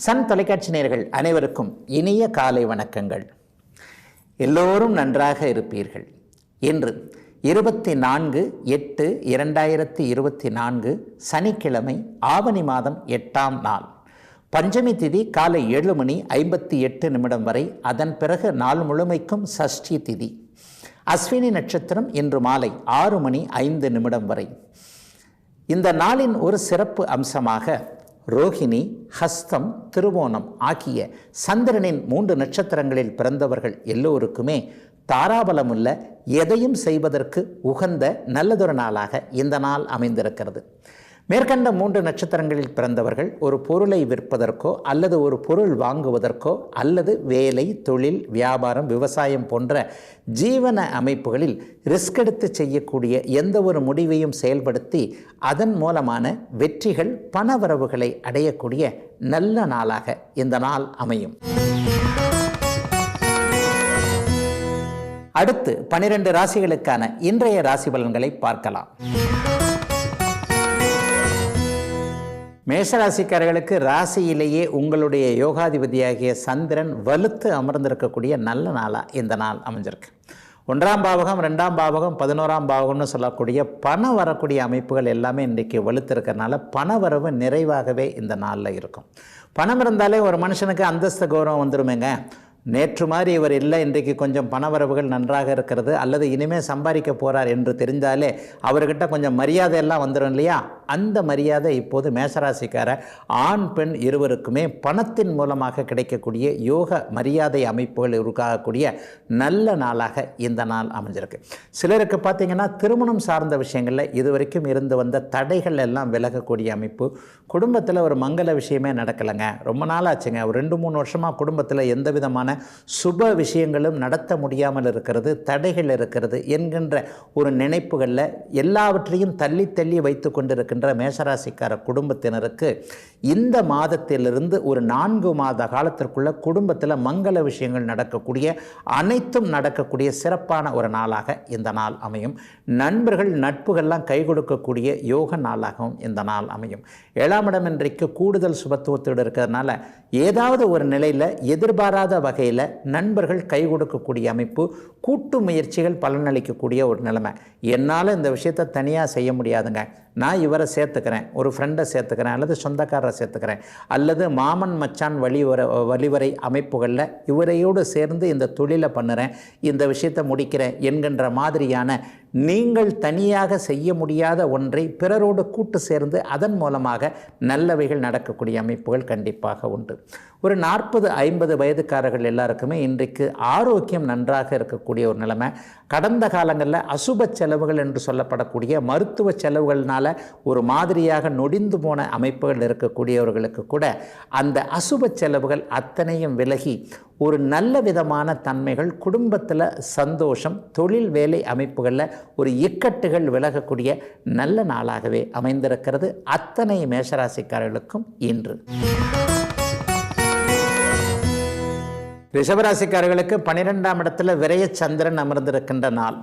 Sun தொலைக்காட்சி நேயர்கள் அனைவருக்கும் இனிய காலை வணக்கங்கள். எல்லோரும் நன்றாக இருப்பீர்கள். இன்று 24/8/2024 சனிக்கிழமை, ஆவணி மாதம் 8ஆம் நாள், பஞ்சமி திதி காலை 7:58 வரை. அதன் பிறகு நாள் முழுமைக்கும் சஷ்டி திதி. அஸ்வினி நட்சத்திரம் இன்று மாலை 6:05 வரை. இந்த நாளின் ஒரு சிறப்பு அம்சமாக ரோஹிணி, ஹஸ்தம், திருவோணம் ஆகிய சந்திரனின் 3 நட்சத்திரங்களில் பிறந்தவர்கள் எல்லோருக்குமே தாராபலமுள்ள, எதையும் செய்வதற்கு உகந்த நல்லதொரு நாளாக இந்த நாள் அமைந்திருக்கிறது. மேற்கண்ட 3 நட்சத்திரங்களில் பிறந்தவர்கள் ஒரு பொருளை விற்பதற்கோ அல்லது ஒரு பொருள் வாங்குவதற்கோ அல்லது வேலை, தொழில், வியாபாரம், விவசாயம் போன்ற ஜீவன அமைப்புகளில் ரிஸ்க் எடுத்து செய்யக்கூடிய எந்த ஒரு முடிவையும் செயல்படுத்தி அதன் மூலமான வெற்றிகள், பணவரவுகளை அடையக்கூடிய நல்ல நாளாக இந்த நாள் அமையும். அடுத்து 12 ராசிகளுக்கான இன்றைய ராசி பலன்களை பார்க்கலாம். மேஷராசிக்காரர்களுக்கு ராசியிலேயே உங்களுடைய யோகாதிபதியாகிய சந்திரன் வலுத்து அமர்ந்திருக்கக்கூடிய நல்ல நாளாக இந்த நாள் அமைஞ்சிருக்கு. 1ஆம் பாவகம், 2ஆம் பாவகம், 11ஆம் பாவகம்னு சொல்லக்கூடிய பணம் வரக்கூடிய அமைப்புகள் எல்லாமே இன்றைக்கி வலுத்திருக்கிறதுனால பணவரவு நிறைவாகவே இந்த நாளில் இருக்கும். பணம் இருந்தாலே ஒரு மனுஷனுக்கு அந்தஸ்து, கௌரவம் வந்துருமேங்க. நேற்று மாதிரி இவர் இல்லை, இன்றைக்கு கொஞ்சம் பணவரவுகள் நன்றாக இருக்கிறது, அல்லது இனிமேல் சம்பாதிக்க போகிறார் என்று தெரிந்தாலே அவர்கிட்ட கொஞ்சம் மரியாதை எல்லாம் வந்துடும் இல்லையா? அந்த மரியாதை இப்போது மேஷராசிக்கார ஆண் பெண் இருவருக்குமே பணத்தின் மூலமாக கிடைக்கக்கூடிய யோக மரியாதை அமைப்புகள் உருவாகக்கூடிய நல்ல நாளாக இந்த நாள் அமைஞ்சிருக்கு. சிலருக்கு பார்த்திங்கன்னா திருமணம் சார்ந்த விஷயங்களில் இதுவரைக்கும் இருந்து வந்த தடைகள் எல்லாம் விலகக்கூடிய அமைப்பு. குடும்பத்தில் ஒரு மங்கள விஷயமே நடக்கலைங்க, ரொம்ப நாள் ஆச்சுங்க, ஒரு 2-3 வருஷமாக குடும்பத்தில் எந்த விதமான சுப விஷயங்களும் நடத்த முடியாமல் இருக்கிறது, தடைகள் இருக்கிறது என்கின்ற ஒரு நினைப்புகளில் எல்லாவற்றையும் தள்ளி தள்ளி வைத்து கொண்டிருக்கின்ற மேஷராசிக்கார குடும்பத்தினருக்கு இந்த மாதத்திலிருந்து ஒரு 4 மாத காலத்திற்குள்ள குடும்பத்தில் மங்கள விஷயங்கள் நடக்கக்கூடிய, அனைத்தும் நடக்கக்கூடிய சிறப்பான ஒரு நாளாக இந்த நாள் அமையும். நண்பர்கள், நட்புகள்லாம் கை கொடுக்கக்கூடிய யோக நாளாகவும் இந்த நாள் அமையும். 7ஆம் இடம் இன்றைக்கு கூடுதல் சுபத்துவத்தோடு இருக்கிறதுனால ஏதாவது ஒரு நிலையில் எதிர்பாராத வகையில் நண்பர்கள் கை கொடுக்கக்கூடிய அமைப்பு, கூட்டு முயற்சிகள் பலனளிக்கக்கூடிய ஒரு நிலைமை. என்னால் இந்த விஷயத்தை தனியாக செய்ய முடியாதுங்க, நான் இவரை சேர்த்துக்கிறேன், ஒரு ஃப்ரெண்டை சேர்த்துக்கிறேன், அல்லது சொந்தக்காரரை சேர்த்துக்கிறேன், அல்லது மாமன் மச்சான் வழிவரை அமைப்புகளில் இவரையோடு சேர்ந்து இந்த தொழிலை பண்ணுறேன், இந்த விஷயத்தை முடிக்கிறேன் என்கின்ற மாதிரியான நீங்கள் தனியாக செய்ய முடியாத ஒன்றை பிறரோடு கூட்டு சேர்ந்து அதன் மூலமாக நல்லவைகள் நடக்கக்கூடிய அமைப்புகள் கண்டிப்பாக உண்டு. ஒரு 40-50 வயதுக்காரர்கள் எல்லாருக்குமே இன்றைக்கு ஆரோக்கியம் நன்றாக இருக்கக்கூடிய ஒரு நிலைமை. கடந்த காலங்களில் அசுப செலவுகள் என்று சொல்லப்படக்கூடிய மருத்துவ செலவுகள்னால ஒரு மாதிரியாக நொடிந்து போன அமைப்புகள் இருக்கக்கூடியவர்களுக்கு கூட அந்த அசுப செலவுகள் அத்தனையும் விலகி ஒரு நல்ல விதமான தன்மைகள், குடும்பத்தில் சந்தோஷம், தொழில் வேலை அமைப்புகளில் ஒரு இக்கட்டுகள் விலகக்கூடிய நல்ல நாளாகவே அமைந்திருக்கிறது அத்தனை மேஷராசிக்காரர்களுக்கும் இன்று. ரிஷபராசிக்காரர்களுக்கு 12ஆம் இடத்துல விரய சந்திரன் அமர்ந்திருக்கின்ற நாள்.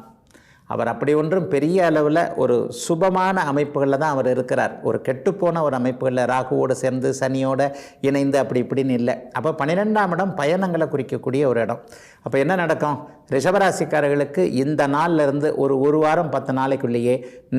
அவர் அப்படி ஒன்றும் பெரிய அளவில் ஒரு சுபமான அமைப்புகளில் தான் அவர் இருக்கிறார். ஒரு கெட்டுப்போன ஒரு அமைப்புகளில் ராகுவோடு சேர்ந்து சனியோடு இணைந்து அப்படி இப்படின்னு இல்லை. அப்போ 12ஆம் இடம் பயணங்களை குறிக்கக்கூடிய ஒரு இடம். அப்போ என்ன நடக்கும்? ரிஷபராசிக்காரர்களுக்கு இந்த நாளிலிருந்து ஒரு வாரம் 10 நாளைக்குள்ளேயே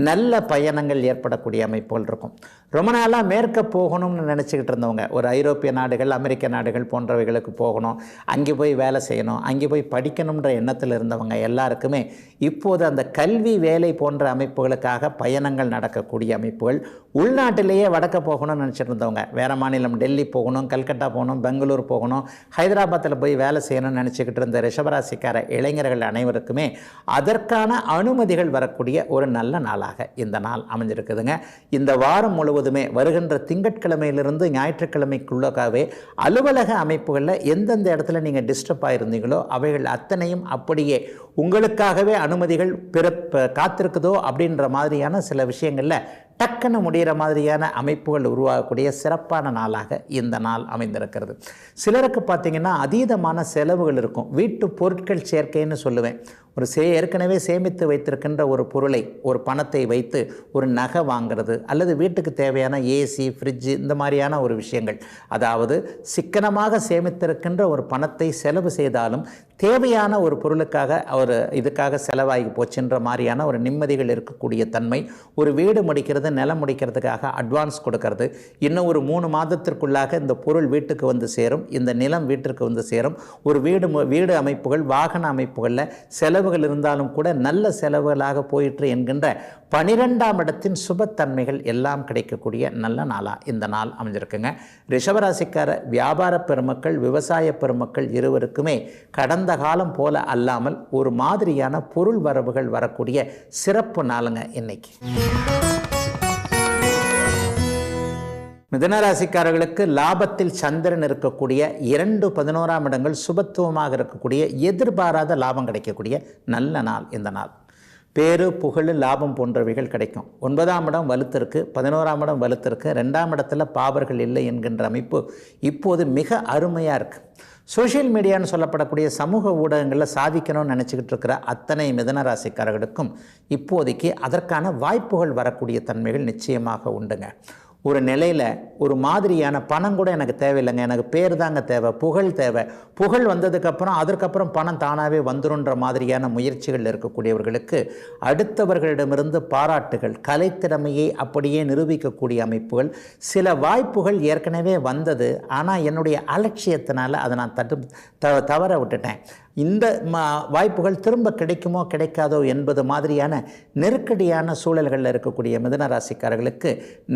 நல்ல பயணங்கள் ஏற்படக்கூடிய அமைப்புகள் இருக்கும். ரொம்ப நாளாக மேற்க போகணும்னு நினச்சிக்கிட்டு இருந்தவங்க, ஒரு ஐரோப்பிய நாடுகள், அமெரிக்க நாடுகள் போன்றவைகளுக்கு போகணும், அங்கே போய் வேலை செய்யணும், அங்கே போய் படிக்கணுன்ற எண்ணத்தில் இருந்தவங்க எல்லாருக்குமே இப்போது அந்த கல்வி, வேலை போன்ற அமைப்புகளுக்காக பயணங்கள் நடக்கக்கூடிய அமைப்புகள். உள்நாட்டிலேயே வடக்க போகணும்னு நினச்சிட்டு இருந்தவங்க, வேறு மாநிலம் டெல்லி போகணும், கல்கட்டா போகணும், பெங்களூர் போகணும், ஹைதராபாத்தில் போய் வேலை செய்யணும்னு நினச்சிக்கிட்டு இருந்த ரிஷபராசிக்கார இளைஞர்கள் அனைவருக்குமே அதற்கான அனுமதிகள் வரக்கூடிய ஒரு நல்ல நாளாக இந்த நாள் அமைஞ்சிருக்குதுங்க. இந்த வாரம் முழுவதுமே வருகின்ற திங்கட்கிழமையிலிருந்து ஞாயிற்றுக்கிழமைக்குள்ளக்காகவே அலுவலக அமைப்புகளில் எந்தெந்த இடத்துல நீங்கள் டிஸ்டர்ப் ஆகிருந்தீங்களோ அவைகள் அத்தனையும் அப்படியே உங்களுக்காகவே அனுமதிகள் காத்திருக்குதோ அப்படின்ற மாதிரியான சில விஷயங்களில் டக்குன்னு முடிகிற மாதிரியான அமைப்புகள் உருவாகக்கூடிய சிறப்பான நாளாக இந்த நாள் அமைந்திருக்கிறது. சிலருக்கு பார்த்திங்கன்னா அதீதமான செலவுகள் இருக்கும். வீட்டு பொருட்கள் சேர்க்கைன்னு சொல்லுவேன். ஏற்கனவே சேமித்து வைத்திருக்கின்ற ஒரு பொருளை, ஒரு பணத்தை வைத்து ஒரு நகை வாங்கிறது அல்லது வீட்டுக்கு தேவையான ஏசி, ஃப்ரிட்ஜு இந்த மாதிரியான ஒரு விஷயங்கள், அதாவது சிக்கனமாக சேமித்திருக்கின்ற ஒரு பணத்தை செலவு செய்தாலும் தேவையான ஒரு பொருளுக்காக இதுக்காக செலவாகி போச்சுன்ற மாதிரியான ஒரு நிம்மதிகள் இருக்கக்கூடிய தன்மை, ஒரு வீடு முடிக்கிறது, நிலம் முடிக்கிறதுக்காக அட்வான்ஸ் கொடுக்கறது, இன்னும் ஒரு 3 மாதத்திற்குள்ளாக இந்த பொருள் வீட்டுக்கு வந்து சேரும், இந்த நிலம் வீட்டிற்கு வந்து சேரும், ஒரு வீடு அமைப்புகள், வாகன அமைப்புகளில் செலவுகள் இருந்தாலும் கூட நல்ல செலவுகளாக போயிற்று என்கின்ற 12ஆம் இடத்தின் சுபத்தன்மைகள் எல்லாம் கிடைக்கக்கூடிய நல்ல நாளாக இந்த நாள் அமைஞ்சிருக்குங்க. ரிஷபராசிக்கார வியாபார பெருமக்கள், விவசாய பெருமக்கள் இருவருக்குமே கடந்த காலம் போல அல்லாமல் ஒரு மாதிரியான பொருள் வரவுகள் வரக்கூடிய சிறப்பு நாளுங்க இன்னைக்கு. மிதுனராசிக்காரர்களுக்கு லாபத்தில் சந்திரன் இருக்கக்கூடிய 2 11ஆம் இடங்கள் சுபத்துவமாக இருக்கக்கூடிய எதிர்பாராத லாபம் கிடைக்கக்கூடிய நல்ல நாள் இந்த நாள். பேரு, புகழ், லாபம் போன்றவைகள் கிடைக்கும். 9ஆம் இடம் வலுத்திருக்கு, 11ஆம் இடம் வலுத்திருக்கு, 2ஆம் இடத்துல பாவர்கள் இல்லை என்கின்ற அமைப்பு இப்போது மிக அருமையாக இருக்குது. சோஷியல் மீடியான்னு சொல்லப்படக்கூடிய சமூக ஊடகங்களில் சாதிக்கணும்னு நினச்சிக்கிட்டு இருக்கிற அத்தனை மிதுனராசிக்காரர்களுக்கும் இப்போதைக்கு அதற்கான வாய்ப்புகள் வரக்கூடிய தன்மைகள் நிச்சயமாக உண்டுங்க. ஒரு நிலையில் ஒரு மாதிரியான பணம் கூட எனக்கு தேவையில்லைங்க, எனக்கு பேர் தாங்க தேவை, புகழ் தேவை, புகழ் வந்ததுக்கப்புறம் அதற்கப்புறம் பணம் தானாகவே வந்துடுன்ற மாதிரியான முயற்சிகள் இருக்கக்கூடியவர்களுக்கு அடுத்தவர்களிடமிருந்து பாராட்டுகள், கலைத்திறமையை அப்படியே நிரூபிக்கக்கூடிய அமைப்புகள், சில வாய்ப்புகள் ஏற்கனவே வந்தது, ஆனால் என்னுடைய அலட்சியத்தினால அதை நான் தவற விட்டுட்டேன், இந்த வாய்ப்புகள் திரும்ப கிடைக்குமோ கிடைக்காதோ என்பது மாதிரியான நெருக்கடியான சூழல்களில் இருக்கக்கூடிய மிதுனராசிக்காரர்களுக்கு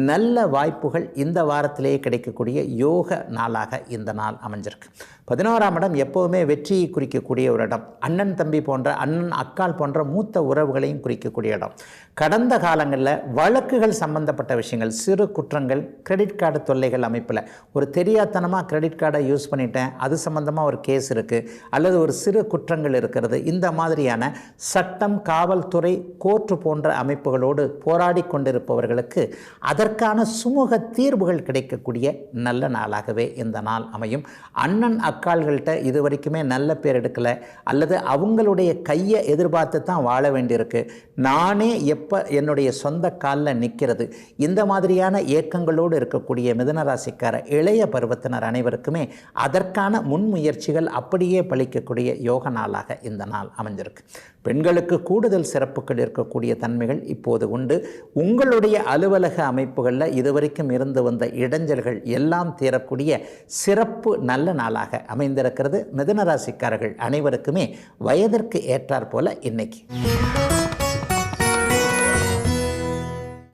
நல்ல வாய்ப்புகள் இந்த வாரத்திலேயே கிடைக்கக்கூடிய யோக நாளாக இந்த நாள் அமைஞ்சிருக்கு. 11ஆம் இடம் எப்போவுமே வெற்றியை குறிக்கக்கூடிய ஒரு இடம். அண்ணன் தம்பி போன்ற, அண்ணன் அக்கால் போன்ற மூத்த உறவுகளையும் குறிக்கக்கூடிய இடம். கடந்த காலங்களில் வழக்குகள் சம்பந்தப்பட்ட விஷயங்கள், சிறு குற்றங்கள், கிரெடிட் கார்டு தொல்லைகள் அமைப்பில் ஒரு தெரியாதனமாக கிரெடிட் கார்டை யூஸ் பண்ணிட்டேன், அது சம்பந்தமாக ஒரு கேஸ் இருக்குது, அல்லது ஒரு சிறு குற்றங்கள் இருக்கிறது, இந்த மாதிரியான சட்டம், காவல்துறை, கோர்ட்டு போன்ற அமைப்புகளோடு போராடி கொண்டிருப்பவர்களுக்கு அதற்கான சுமூக தீர்வுகள் கிடைக்கக்கூடிய நல்ல நாளாகவே இந்த நாள் அமையும். அண்ணன் அக்கால்கள்கிட்ட இது வரைக்குமே நல்ல பேர் எடுக்கலை, அல்லது அவங்களுடைய கையை எதிர்பார்த்து தான் வாழ வேண்டியிருக்கு, நானே எப்போ என்னுடைய சொந்த காலில் நிற்கிறது, இந்த மாதிரியான இயக்கங்களோடு இருக்கக்கூடிய மிதுனராசிக்கார இளைய பருவத்தினர் அனைவருக்குமே அதற்கான முன்முயற்சிகள் அப்படியே பலிக்கக்கூடிய யோக நாளாக இந்த நாள் அமைஞ்சிருக்கு. பெண்களுக்கு கூடுதல் சிறப்புகள் இருக்கக்கூடிய தன்மைகள் இப்போது உண்டு. உங்களுடைய அலுவலக அமைப்புகளில் இதுவரைக்கும் இருந்து வந்த இடைஞ்சல்கள் எல்லாம் தீரக்கூடிய சிறப்பு நல்ல நாளாக அமைந்திருக்கிறது. மிதுனராசிக்காரர்கள் அனைவருக்குமே வயதிற்கு ஏற்றாற் போல இன்னைக்கு.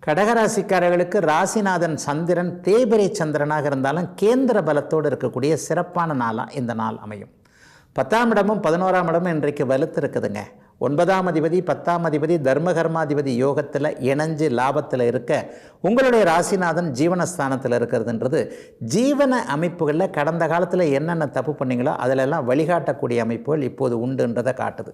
கடகராசிக்காரர்களுக்கு ராசிநாதன் சந்திரன் தேய்பிரை சந்திரனாக இருந்தாலும் கேந்திர பலத்தோடு இருக்கக்கூடிய சிறப்பான நாளாக இந்த நாள் அமையும். 10ஆம் இடமும் 11ஆம் இடமும் இன்றைக்கு வலுத்து இருக்குதுங்க. 9ஆம் அதிபதி 10ஆம் அதிபதி தர்மகர்மாதிபதி யோகத்தில் இணைஞ்சு லாபத்தில் இருக்க, உங்களுடைய ராசிநாதன் ஜீவனஸ்தானத்தில் இருக்கிறதுன்றது ஜீவன அமைப்புகளில் கடந்த காலத்தில் என்னென்ன தப்பு பண்ணீங்களோ அதிலெல்லாம் வழிகாட்டக்கூடிய அமைப்புகள் இப்போது உண்டுன்றதை காட்டுது.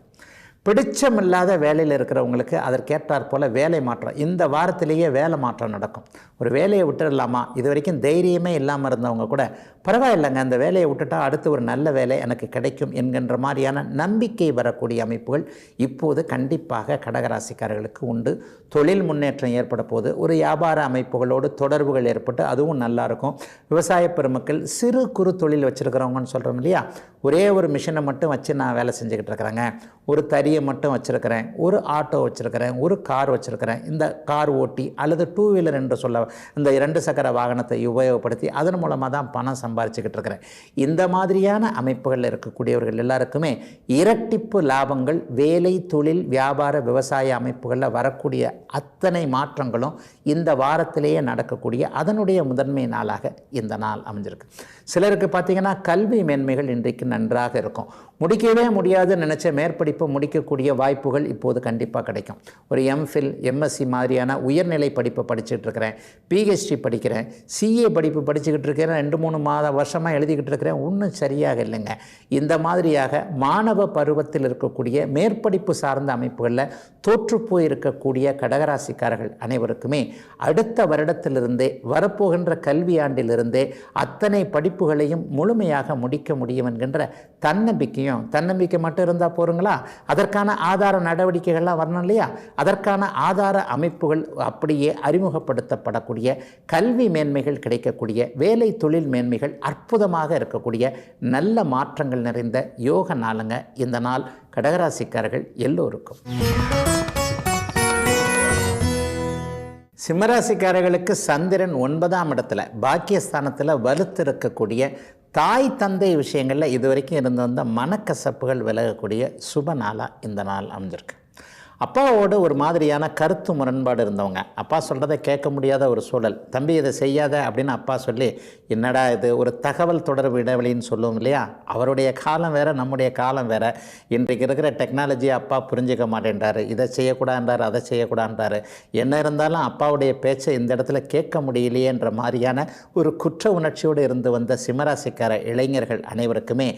பிடிச்சமில்லாத வேலையில் இருக்கிறவங்களுக்கு அதற்கேற்றாற் போல் வேலை மாற்றம், இந்த வாரத்திலேயே வேலை மாற்றம் நடக்கும். ஒரு வேலையை விட்டுடலாமா, இது வரைக்கும் தைரியமே இல்லாமல் இருந்தவங்க கூட பரவாயில்லைங்க, அந்த வேலையை விட்டுட்டா அடுத்து ஒரு நல்ல வேலை எனக்கு கிடைக்கும் என்கின்ற மாதிரியான நம்பிக்கை வரக்கூடிய அமைப்புகள் இப்போது கண்டிப்பாக கடகராசிக்காரர்களுக்கு உண்டு. தொழில் முன்னேற்றம் ஏற்பட போது ஒரு வியாபார அமைப்புகளோடு தொடர்புகள் ஏற்பட்டு அதுவும் நல்லாயிருக்கும். விவசாய பெருமக்கள் சிறு குறு தொழில் வச்சுருக்கிறவங்கன்னு சொல்கிறோம் இல்லையா, ஒரே ஒரு மிஷினை மட்டும் வச்சு நான் வேலை செஞ்சுக்கிட்டு இருக்கிறேங்க, ஒரு தறியை மட்டும் வச்சுருக்கிறேன், ஒரு ஆட்டோ வச்சுருக்கிறேன், ஒரு கார் வச்சுருக்கிறேன், இந்த கார் ஓட்டி அல்லது 2 வீலர் என்று சொல்ல இந்த 2 சக்கர வாகனத்தை உபயோகப்படுத்தி அதன் மூலமாக தான் பணம் சம்பாரிச்சுக்கிட்டு இருக்கிறேன், இந்த மாதிரியான அமைப்புகளில் இருக்கக்கூடியவர்கள் எல்லாருக்குமே இரட்டிப்பு லாபங்கள் வேலை, தொழில், வியாபார, விவசாய அமைப்புகளில் வரக்கூடிய அத்தனை மாற்றங்களும் இந்த வாரத்திலேயே நடக்கக்கூடிய அதனுடைய முதன்மை நாளாக இந்த நாள் அமைஞ்சிருக்கு. சிலருக்கு பார்த்திங்கன்னா கல்வி மேன்மைகள் இன்றைக்கு நன்றாக இருக்கும். முடிக்கவே முடியாதுன்னு நினச்ச மேற்படிப்பு முடிக்கக்கூடிய வாய்ப்புகள் இப்போது கண்டிப்பாக கிடைக்கும். ஒரு எம்ஃபில், எம்எஸ்சி மாதிரியான உயர்நிலை படிப்பை படிச்சுட்டு இருக்கிறேன், பிஹெச்டி படிக்கிறேன், சிஏ படிப்பு படிச்சுக்கிட்டு இருக்கிறேன், 2-3 வருஷமாக எழுதிக்கிட்டு இருக்கிறேன், ஒன்றும் சரியாக இல்லைங்க. இந்த மாதிரியாக மாணவ பருவத்தில் இருக்கக்கூடிய மேற்படிப்பு சார்ந்த அமைப்புகளில் தோற்றுப்போய் இருக்கக்கூடிய கடகராசிக்காரர்கள் அனைவருக்குமே அடுத்த வருடத்திலிருந்தே வரப்போகின்ற கல்வியாண்டிலிருந்தே அத்தனை படிப்புகளையும் முழுமையாக முடிக்க முடியும் என்கின்ற தன்னம்பிக்கையும் விஷயம். தன்னம்பிக்கை மட்டும் இருந்தால் போருங்களா? அதற்கான ஆதார நடவடிக்கைகள்லாம் வரணும் இல்லையா? அதற்கான ஆதார அமைப்புகள் அப்படியே அறிமுகப்படுத்தப்படக்கூடிய, கல்வி மேன்மைகள் கிடைக்கக்கூடிய, வேலை தொழில் மேன்மைகள் அற்புதமாக இருக்கக்கூடிய நல்ல மாற்றங்கள் நிறைந்த யோக நாளுங்க இந்த நாள் கடகராசிக்காரர்கள் எல்லோருக்கும். சிம்மராசிக்காரர்களுக்கு சந்திரன் 9ஆம் இடத்துல பாக்கியஸ்தானத்தில் வலுத்து இருக்கக்கூடிய தாய் தந்தை விஷயங்களில் இதுவரைக்கும் இருந்து வந்த மனக்கசப்புகள் விலகக்கூடிய சுப நாளாக இந்த நாள் அமைஞ்சிருக்கு. அப்பாவோட ஒரு மாதிரியான கருத்து முரண்பாடு இருந்தவங்க, அப்பா சொல்கிறத கேட்க முடியாத ஒரு சூழல், தம்பி இதை செய்யாத அப்படின்னு அப்பா சொல்லி, என்னடா இது ஒரு தகவல் தொடர்பு இடைவெளின்னு சொல்லுவோம் இல்லையா? அவருடைய காலம் வேறு, நம்முடைய காலம் வேறு. இன்றைக்கு இருக்கிற டெக்னாலஜியை அப்பா புரிஞ்சிக்க மாட்டேன்றாரு, இதை செய்யக்கூடாதுன்றார், அதை செய்யக்கூடாதுன்றாரு. என்ன இருந்தாலும் அப்பாவுடைய பேச்சை இந்த இடத்துல கேட்க முடியலையேன்ற மாதிரியான ஒரு குற்ற உணர்ச்சியோடு இருந்து வந்த சிம்மராசிக்கார இளைஞர்கள் அனைவருக்குமே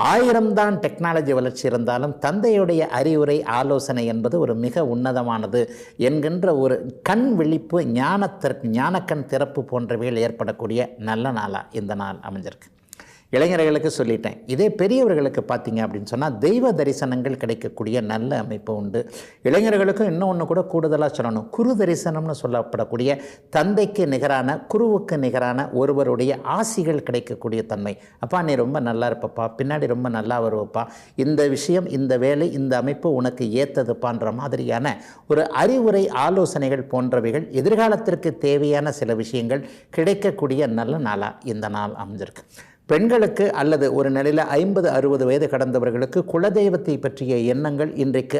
1000 தான் டெக்னாலஜி வளர்ச்சி இருந்தாலும் தந்தையுடைய அறிவுரை ஆலோசனை என்பது ஒரு மிக உன்னதமானது என்கின்ற ஒரு கண் விழிப்பு, ஞானக்கண் திறப்பு போன்றவைகள் ஏற்படக்கூடிய நல்ல நாளாக இந்த நாள் அமைஞ்சிருக்கு. இளைஞர்களுக்கு சொல்லிட்டேன். இதே பெரியவர்களுக்கு பார்த்தீங்க அப்படின்னு சொன்னால் தெய்வ தரிசனங்கள் கிடைக்கக்கூடிய நல்ல அமைப்பு உண்டு. இளைஞர்களுக்கும் இன்னொன்று கூட கூடுதலாக சொல்லணும், குரு தரிசனம்னு சொல்லப்படக்கூடிய தந்தைக்கு நிகரான, குருவுக்கு நிகரான ஒருவருடைய ஆசிகள் கிடைக்கக்கூடிய தன்மை. அப்பா நீ ரொம்ப நல்லா இருப்பப்பா, பின்னாடி ரொம்ப நல்லா வருவப்பா, இந்த விஷயம், இந்த வேலை, இந்த அமைப்பு உனக்கு ஏற்றதுப்பான்ற மாதிரியான ஒரு அறிவுரை ஆலோசனைகள் போன்றவைகள் எதிர்காலத்திற்கு தேவையான சில விஷயங்கள் கிடைக்கக்கூடிய நல்ல நாளாக இந்த நாள் அமைஞ்சிருக்கு. பெண்களுக்கு அல்லது ஒரு நிலையில் 50-60 வயது கடந்தவர்களுக்கு குலதெய்வத்தை பற்றிய எண்ணங்கள் இன்றைக்கு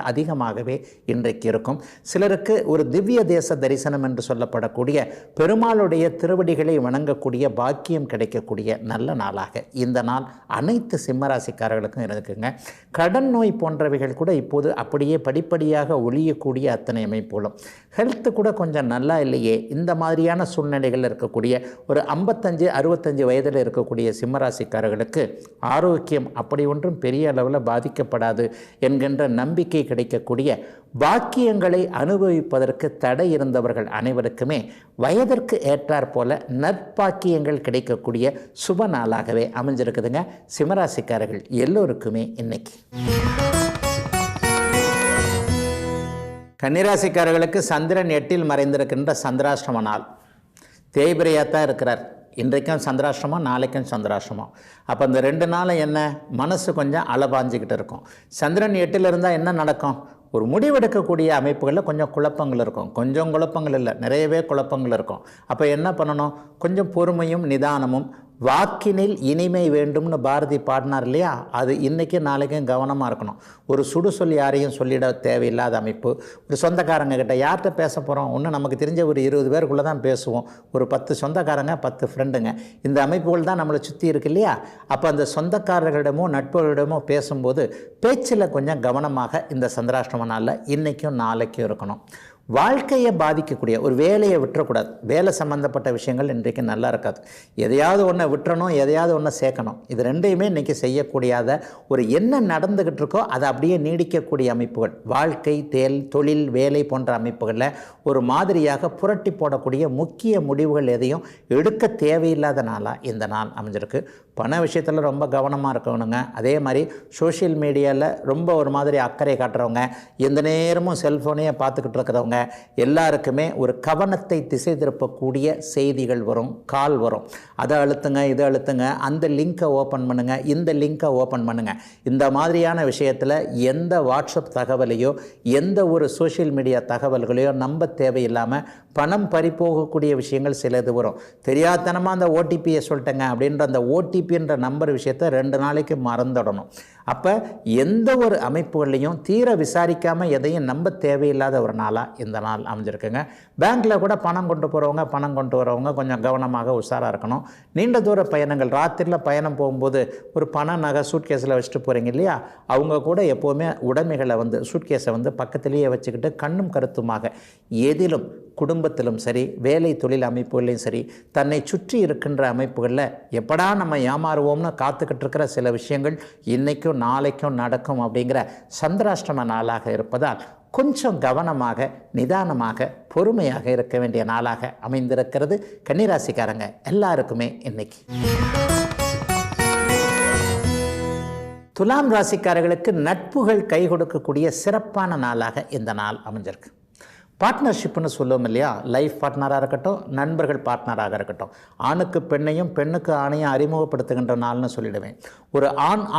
அதிகமாகவே இன்றைக்கு இருக்கும். சிலருக்கு ஒரு திவ்ய தேச தரிசனம் என்று சொல்லப்படக்கூடிய பெருமாளுடைய திருவடிகளை வணங்கக்கூடிய பாக்கியம் கிடைக்கக்கூடிய நல்ல நாளாக இந்த நாள் அனைத்து சிம்மராசிக்காரர்களுக்கும் இருக்குங்க. கடன் நோய் போன்றவைகள் கூட இப்போது அப்படியே படிப்படியாக ஒழியக்கூடிய அத்தனை அமைப்புகளும். ஹெல்த்து கூட கொஞ்சம் நல்லா இல்லையே, இந்த மாதிரியான சூழ்நிலைகள் இருக்கக்கூடிய ஒரு 55-65 வயது இருக்கக்கூடிய சிம்மராசிக்காரர்களுக்கு ஆரோக்கியம் அப்படி ஒன்றும் பெரிய அளவில் பாதிக்கப்படாது என்கின்ற நம்பிக்கை கிடைக்கக்கூடிய, பாக்கியங்களை அனுபவிப்பதற்கு தடை இருந்தவர்கள் அனைவருக்குமே வயதிற்கு ஏற்றாற் போல நற்பாக்கியங்கள் கிடைக்கக்கூடிய சுப நாளாகவே அமைஞ்சிருக்குதுங்க சிம்மராசிக்காரர்கள் எல்லோருக்குமே இன்னைக்கு. கன்னிராசிக்காரர்களுக்கு சந்திரன் 8இல் மறைந்திருக்கின்ற சந்திராஷ்டம நாள். தேய்பிரையாத்தான் இருக்கிறார். இன்றைக்கும் சந்திராஷ்டமம், நாளைக்கும் சந்திராஷ்டமம். அப்போ இந்த 2 நாளும் என்ன, மனசு கொஞ்சம் அலபாஞ்சிக்கிட்டு இருக்கும். சந்திரன் 8இல் இருந்தால் என்ன நடக்கும்? ஒரு முடிவெடுக்கக்கூடிய அமைப்புகளில் கொஞ்சம் குழப்பங்கள் இருக்கும். கொஞ்சம் குழப்பங்கள் இல்லை, நிறையவே குழப்பங்கள் இருக்கும். அப்போ என்ன பண்ணணும்? கொஞ்சம் பொறுமையும் நிதானமும், வாக்கினில் இனிமை வேண்டும்னு பாரதி பாடினார் இல்லையா? அது இன்றைக்கும் நாளைக்கும் கவனமாக இருக்கணும். ஒரு சுடுசொல் யாரையும் சொல்லிட தேவையில்லாத அமைப்பு. ஒரு சொந்தக்காரங்க கிட்ட யார்கிட்ட பேச போகிறோம்? ஒன்று நமக்கு தெரிஞ்ச ஒரு 20 பேருக்குள்ளே தான் பேசுவோம். ஒரு 10 சொந்தக்காரங்க, 10 ஃப்ரெண்டுங்க, இந்த அமைப்புகள் தான் நம்மளை சுற்றி இருக்கு இல்லையா? அப்போ அந்த சொந்தக்காரர்களிடமோ நட்புகளிடமோ பேசும்போது பேச்சில் கொஞ்சம் கவனமாக இந்த சந்திராஷ்டம நாளில் இன்றைக்கும் நாளைக்கும் இருக்கணும். வாழ்க்கையை பாதிக்கக்கூடிய ஒரு வேலையை விட்டுறக்கூடாது. வேலை சம்மந்தப்பட்ட விஷயங்கள் இன்றைக்கு நல்லா இருக்காது. எதையாவது ஒன்றை விட்டுறணும், எதையாவது ஒன்றை சேர்க்கணும். இது ரெண்டையுமே இன்றைக்கி செய்யக்கூடியாத ஒரு என்ன நடந்துக்கிட்டு இருக்கோ அதை அப்படியே நீடிக்கக்கூடிய அமைப்புகள். வாழ்க்கை, தொழில், வேலை போன்ற அமைப்புகளில் ஒரு மாதிரியாக புரட்டி போடக்கூடிய முக்கிய முடிவுகள் எதையும் எடுக்க தேவையில்லாத நாளாக இந்த நாள் அமைஞ்சிருக்கு. பண விஷயத்தில் ரொம்ப கவனமாக இருக்கணுங்க. அதே மாதிரி சோஷியல் மீடியாவில் ரொம்ப ஒரு மாதிரி அக்கறை காட்டுறவங்க, எந்த நேரமும் செல்ஃபோனையே பார்த்துக்கிட்டு இருக்கிறவங்க எல்லாருக்குமே ஒரு கவனத்தை திசை திருப்பக்கூடிய செய்திகள் வரும், கால் வரும். அதை அழுத்துங்க, இதை அழுத்துங்க, அந்த லிங்கை ஓப்பன் பண்ணுங்கள், இந்த லிங்கை ஓப்பன் பண்ணுங்கள். இந்த மாதிரியான விஷயத்தில் எந்த வாட்ஸ்அப் தகவலையோ எந்த ஒரு சோஷியல் மீடியா தகவல்களையோ நம்ப தேவையில்லாமல் பணம் பறிப்போகக்கூடிய விஷயங்கள் சிலது வரும். தெரியாதனமாக அந்த ஓடிபியை சொல்லிட்டேங்க அப்படின்ற அந்த ஓடிபின்ற நம்பர் விஷயத்தை 2 நாளைக்கு மறந்துடணும். அப்போ எந்த ஒரு அமைப்புகளையும் தீர விசாரிக்காமல் எதையும் நம்ப தேவையில்லாத ஒரு நாளாக இந்த நாள் அமைஞ்சிருக்குங்க. பேங்க்கில் கூட பணம் கொண்டு போகிறவங்க, பணம் கொண்டு வரவங்க கொஞ்சம் கவனமாக உஷாராக இருக்கணும். நீண்ட தூர பயணங்கள், ராத்திரியில் பயணம் போகும்போது ஒரு பண நகை சூட்கேஸில் வச்சுட்டு போகிறீங்க இல்லையா? அவங்க கூட எப்போவுமே உடைமைகளை சூட்கேஸை பக்கத்திலேயே வச்சுக்கிட்டு கண்ணும் கருத்துமாக எதிலும், குடும்பத்திலும் சரி, வேலை தொழில் அமைப்புகளையும் சரி, தன்னை சுற்றி இருக்கின்ற அமைப்புகளில் எப்படா நம்ம ஏமாறுவோம்னு காத்துக்கிட்டு இருக்கிற சில விஷயங்கள் இன்றைக்கும் நாளைக்கும் நடக்கும் அப்படிங்கிற சந்திராஷ்டம நாளாக இருப்பதால் கொஞ்சம் கவனமாக, நிதானமாக, பொறுமையாக இருக்க வேண்டிய நாளாக அமைந்திருக்கிறது கன்னிராசிக்காரங்க எல்லாருக்குமே இன்னைக்கு. துலாம் ராசிக்காரர்களுக்கு நட்புகள் கை கொடுக்கக்கூடிய சிறப்பான நாளாக இந்த நாள் அமைஞ்சிருக்கு. பார்ட்னர்ஷிப்னு சொல்லுவோம் இல்லையா, லைஃப் பார்ட்னராக இருக்கட்டும், நண்பர்கள் பார்ட்னராக இருக்கட்டும், ஆணுக்கு பெண்ணையும் பெண்ணுக்கு ஆணையும் அறிமுகப்படுத்துகின்ற நாள்னு சொல்லிடுவேன். ஒரு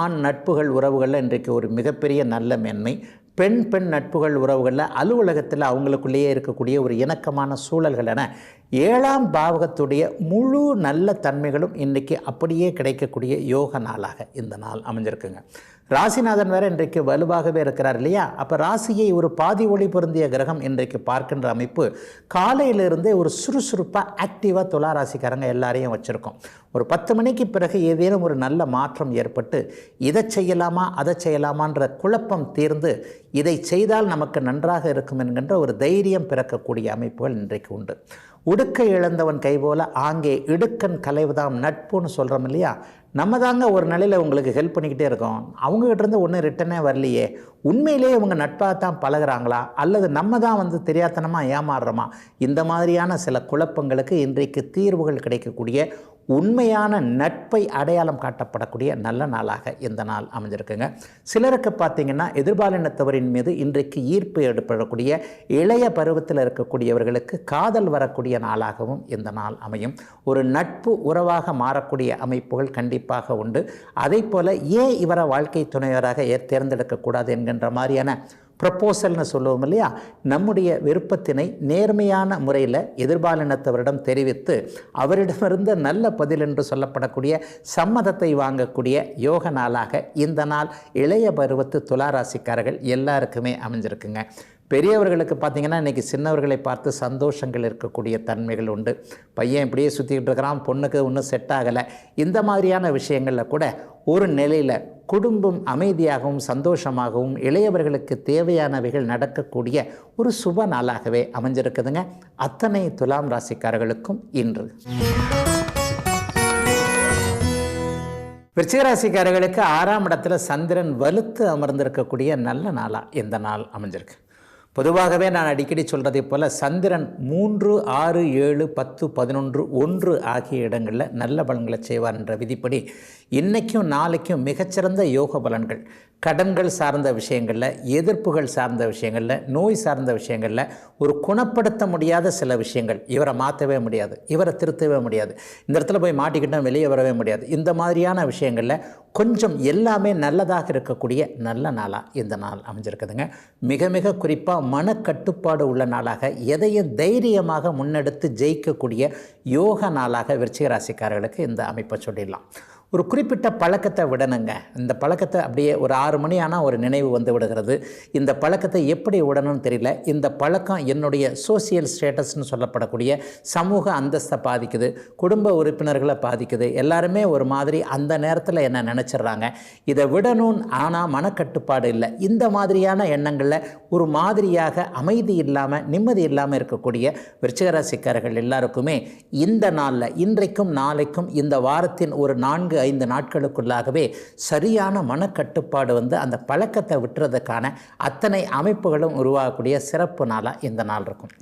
ஆண் நட்புகள் உறவுகளில் இன்றைக்கு ஒரு மிகப்பெரிய நல்ல மேன்மை. பெண் நட்புகள் உறவுகளில் அலுவலகத்தில் அவங்களுக்குள்ளேயே இருக்கக்கூடிய ஒரு இணக்கமான சூழல்கள் என 7ஆம் பாவகத்துடைய முழு நல்ல தன்மைகளும் இன்றைக்கி அப்படியே கிடைக்கக்கூடிய யோக நாளாக இந்த நாள் அமைஞ்சிருக்குங்க. ராசிநாதன் வேறு இன்றைக்கு வலுவாகவே இருக்கிறார் இல்லையா. அப்போ ராசியை ஒரு பாதி ஒளி பொருந்திய கிரகம் இன்றைக்கு பார்க்கின்ற அமைப்பு காலையிலிருந்தே ஒரு சுறுசுறுப்பாக ஆக்டிவாக துலா ராசிக்காரங்க எல்லாரையும் வச்சுருக்கோம். ஒரு 10 மணிக்கு பிறகு ஏதேனும் ஒரு நல்ல மாற்றம் ஏற்பட்டு இதை செய்யலாமா அதை செய்யலாமான்ற குழப்பம் தீர்ந்து இதை செய்தால் நமக்கு நன்றாக இருக்கும் என்கின்ற ஒரு தைரியம் பிறக்கக்கூடிய அமைப்புகள் இன்றைக்கு உண்டு. உடுக்கை இழந்தவன் கைபோல ஆங்கே இடுக்கன் கலைவுதாம் நட்புன்னு சொல்கிறோம் இல்லையா. நம்ம தாங்க ஒரு நிலையில் உங்களுக்கு ஹெல்ப் பண்ணிக்கிட்டே இருக்கோம், அவங்ககிட்ட இருந்து ஒன்றும் ரிட்டனே வரலையே, உண்மையிலேயே இவங்க நட்பாக தான் பழகிறாங்களா அல்லது நம்ம தான் தெரியாத்தனமாக ஏமாறுறோமா, இந்த மாதிரியான சில குழப்பங்களுக்கு இன்றைக்கு தீர்வுகள் கிடைக்கக்கூடிய உண்மையான நட்பை அடையாளம் காட்டப்படக்கூடிய நல்ல நாளாக இந்த நாள் அமைஞ்சிருக்குங்க. சிலருக்கு பார்த்திங்கன்னா எதிர்பாலினத்தவரின் மீது இன்றைக்கு ஈர்ப்பு ஏற்படக்கூடிய இளைய பருவத்தில் இருக்கக்கூடியவர்களுக்கு காதல் வரக்கூடிய நாளாகவும் இந்த நாள் அமையும். ஒரு நட்பு உறவாக மாறக்கூடிய அமைப்புகள் கண்டிப்பாக உண்டு. அதே போல் ஏன் இவரை வாழ்க்கை துணைவராக தேர்ந்தெடுக்கக்கூடாது என்கின்ற மாதிரியான ப்ரப்போசல்னு சொல்லுவோம் இல்லையா, நம்முடைய விருப்பத்தினை நேர்மையான முறையில் எதிர்பாலினத்தவரிடம் தெரிவித்து அவரிடமிருந்து நல்ல பதில் என்று சொல்லப்படக்கூடிய சம்மதத்தை வாங்கக்கூடிய யோக நாளாக இந்த நாள் இளைய பருவத்து துளாராசிக்காரர்கள் எல்லாருக்குமே அமைஞ்சிருக்குங்க. பெரியவர்களுக்கு பார்த்திங்கன்னா இன்றைக்கி சின்னவர்களை பார்த்து சந்தோஷங்கள் இருக்கக்கூடிய தன்மைகள் உண்டு. பையன் இப்படியே சுற்றிக்கிட்டு இருக்கிறான், பொண்ணுக்கு ஒன்றும் செட் ஆகலை, இந்த மாதிரியான விஷயங்களில் கூட ஒரு நிலையில் குடும்பம் அமைதியாகவும் சந்தோஷமாகவும் இளையவர்களுக்கு தேவையானவைகள் நடக்கக்கூடிய ஒரு சுப நாளாகவே அமைஞ்சிருக்குதுங்க. அத்தனை துலாம் ராசிக்காரர்களுக்கும் இன்று. விருச்சிக ராசிக்காரர்களுக்கு 6ஆம் இடத்துல சந்திரன் வலுத்து அமர்ந்திருக்கக்கூடிய நல்ல நாளாக இந்த நாள் அமைஞ்சிருக்கு. பொதுவாகவே நான் அடிக்கடி சொல்கிறதை போல் சந்திரன் 3, 6, 7, 10, 11, 1 ஆகிய இடங்களில் நல்ல பலன்களை செய்வார் என்ற விதிப்படி இன்றைக்கும் நாளைக்கும் மிகச்சிறந்த யோக பலன்கள் கடன்கள் சார்ந்த விஷயங்களில், எதிர்ப்புகள் சார்ந்த விஷயங்களில், நோய் சார்ந்த விஷயங்களில், ஒரு குணப்படுத்த முடியாத சில விஷயங்கள், இவரை மாற்றவே முடியாது, இவரை திருத்தவே முடியாது, இந்த இடத்துல போய் மாட்டிக்கிட்டால் வெளியே வரவே முடியாது, இந்த மாதிரியான விஷயங்களில் கொஞ்சம் எல்லாமே நல்லதாக இருக்கக்கூடிய நல்ல நாளாக இந்த நாள் அமைஞ்சிருக்குதுங்க. மிக மிக குறிப்பாக மனக்கட்டுப்பாடு உள்ள நாளாக எதையும் தைரியமாக முன்னெடுத்து ஜெயிக்கக்கூடிய யோக நாளாக விருச்சிக ராசிக்காரர்களுக்கு இந்த அமைப்பை சொல்லிடலாம். ஒரு குறிப்பிட்ட பழக்கத்தை விடணுங்க. இந்த பழக்கத்தை அப்படியே ஒரு 6 மணி ஆனால் ஒரு நினைவு வந்து விடுகிறது. இந்த பழக்கத்தை எப்படி விடணும்னு தெரியல. இந்த பழக்கம் என்னுடைய சோசியல் ஸ்டேட்டஸ்ன்னு சொல்லப்படக்கூடிய சமூக அந்தஸ்தை பாதிக்குது, குடும்ப உறுப்பினர்களை பாதிக்குது, எல்லாருமே ஒரு மாதிரி அந்த நேரத்தில் என்ன நினச்சிட்றாங்க, இதை விடணும் ஆனால் மனக்கட்டுப்பாடு இல்லை, இந்த மாதிரியான எண்ணங்களில் ஒரு மாதிரியாக அமைதி இல்லாமல் நிம்மதி இல்லாமல் இருக்கக்கூடிய விருச்சிக ராசிக்காரர்கள் எல்லாருக்குமே இந்த நாளில் இன்றைக்கும் நாளைக்கும் இந்த வாரத்தின் ஒரு 4-5 நாட்களுக்குள்ளாகவே சரியான மனக்கட்டுப்பாடு அந்த பழக்கத்தை விட்டுறதுக்கான அத்தனை அமைப்புகளும் உருவாகக்கூடிய சிறப்பு நாளாக இந்த நாள் இருக்கும்.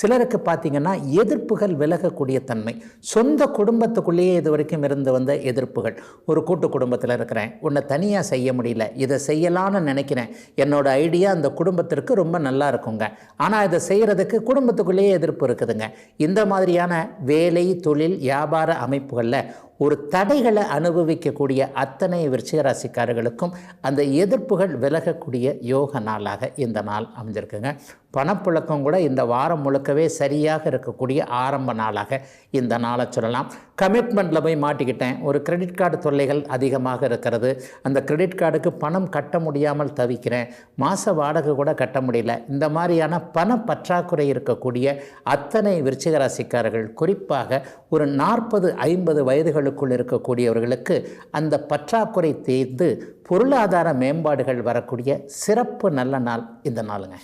சிலருக்கு பார்த்திங்கன்னா எதிர்ப்புகள் விலகக்கூடிய தன்மை, சொந்த குடும்பத்துக்குள்ளேயே இது வரைக்கும் இருந்து வந்த எதிர்ப்புகள், ஒரு கூட்டு குடும்பத்தில் இருக்கிறேன், உன்னை தனியாக செய்ய முடியல, இதை செய்யலான்னு நினைக்கிறேன், என்னோட ஐடியா அந்த குடும்பத்திற்கு ரொம்ப நல்லா இருக்குங்க, ஆனால் இதை செய்கிறதுக்கு குடும்பத்துக்குள்ளேயே எதிர்ப்பு இருக்குதுங்க. இந்த மாதிரியான வேலை, தொழில், வியாபார அமைப்புகளில் ஒரு தடைகளை அனுபவிக்கக்கூடிய அத்தனை விருச்சிக ராசிக்காரர்களுக்கும் அந்த எதிர்ப்புகள் விலகக்கூடிய யோக நாளாக இந்த நாள் அமைஞ்சிருக்குங்க. பணப்புழக்கம் கூட இந்த வாரம் முழுக்கவே சரியாக இருக்கக்கூடிய ஆரம்ப நாளாக இந்த நாளை சொல்லலாம். கமிட்மெண்ட்டில் போய் மாட்டிக்கிட்டேன், ஒரு கிரெடிட் கார்டு தொல்லைகள் அதிகமாக இருக்கிறது, அந்த கிரெடிட் கார்டுக்கு பணம் கட்ட முடியாமல் தவிக்கிறேன், மாத வாடகை கூட கட்ட முடியல, இந்த மாதிரியான பண பற்றாக்குறை இருக்கக்கூடிய அத்தனை விருச்சிக ராசிக்காரர்கள் குறிப்பாக ஒரு 40-50 வயதுகளுக்குள் இருக்கக்கூடியவர்களுக்கு அந்த பற்றாக்குறை தீர்ந்து பொருளாதார மேம்பாடுகள் வரக்கூடிய சிறப்பு நல்ல நாள் இந்த நாளுங்க.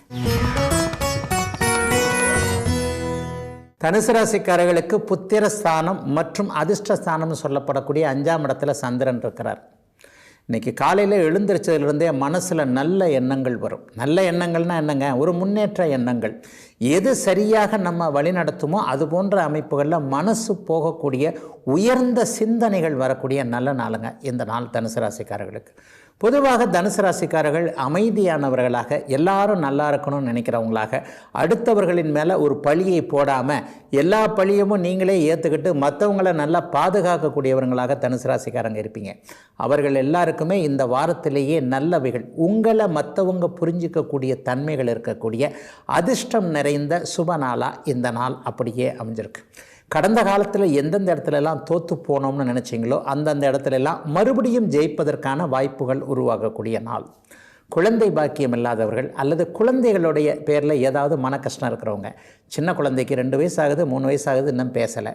தனுசு ராசிக்காரர்களுக்கு புத்திரஸ்தானம் மற்றும் அதிர்ஷ்டஸ்தானம்னு சொல்லப்படக்கூடிய 5ஆம் இடத்துல சந்திரன் இருக்கிறார். இன்றைக்கி காலையில் எழுந்திரிச்சதுலேருந்தே மனசில் நல்ல எண்ணங்கள் வரும். நல்ல எண்ணங்கள்னால் என்னங்க, ஒரு முன்னேற்ற எண்ணங்கள். எது சரியாக நம்ம வழிநடத்துமோ அது போன்ற அமைப்புகளில் மனசு போகக்கூடிய உயர்ந்த சிந்தனைகள் வரக்கூடிய நல்ல நாளுங்க இந்த நாள் தனுசு ராசிக்காரர்களுக்கு. பொதுவாக தனுசு ராசிக்காரர்கள் அமைதியானவர்களாக, எல்லாரும் நல்லா இருக்கணும்னு நினைக்கிறவங்களாக, அடுத்தவர்களின் மேலே ஒரு பழியை போடாமல் எல்லா பழியமும் நீங்களே ஏற்றுக்கிட்டு மற்றவங்கள நல்லா பாதுகாக்கக்கூடியவர்களாக தனுசு ராசிக்காரங்க இருப்பீங்க. அவர்கள் எல்லாருக்குமே இந்த வாரத்திலேயே நல்லவைகள், உங்களை மற்றவங்க புரிஞ்சிக்கக்கூடிய தன்மைகள் இருக்கக்கூடிய அதிர்ஷ்டம் நிறைந்த சுப நாளாக இந்த நாள் அப்படியே அமைஞ்சிருக்கு. கடந்த காலத்தில் எந்தெந்த இடத்துலலாம் தோற்று போனோம்னு நினச்சிங்களோ அந்தந்த இடத்துலலாம் மறுபடியும் ஜெயிப்பதற்கான வாய்ப்புகள் உருவாகக்கூடிய நாள். குழந்தை பாக்கியம் இல்லாதவர்கள் அல்லது குழந்தைகளுடைய பேரில் ஏதாவது மன கஷ்டம் இருக்கிறவங்க, சின்ன குழந்தைக்கு 2 வயசு ஆகுது 3 வயசு ஆகுது இன்னும் பேசலை,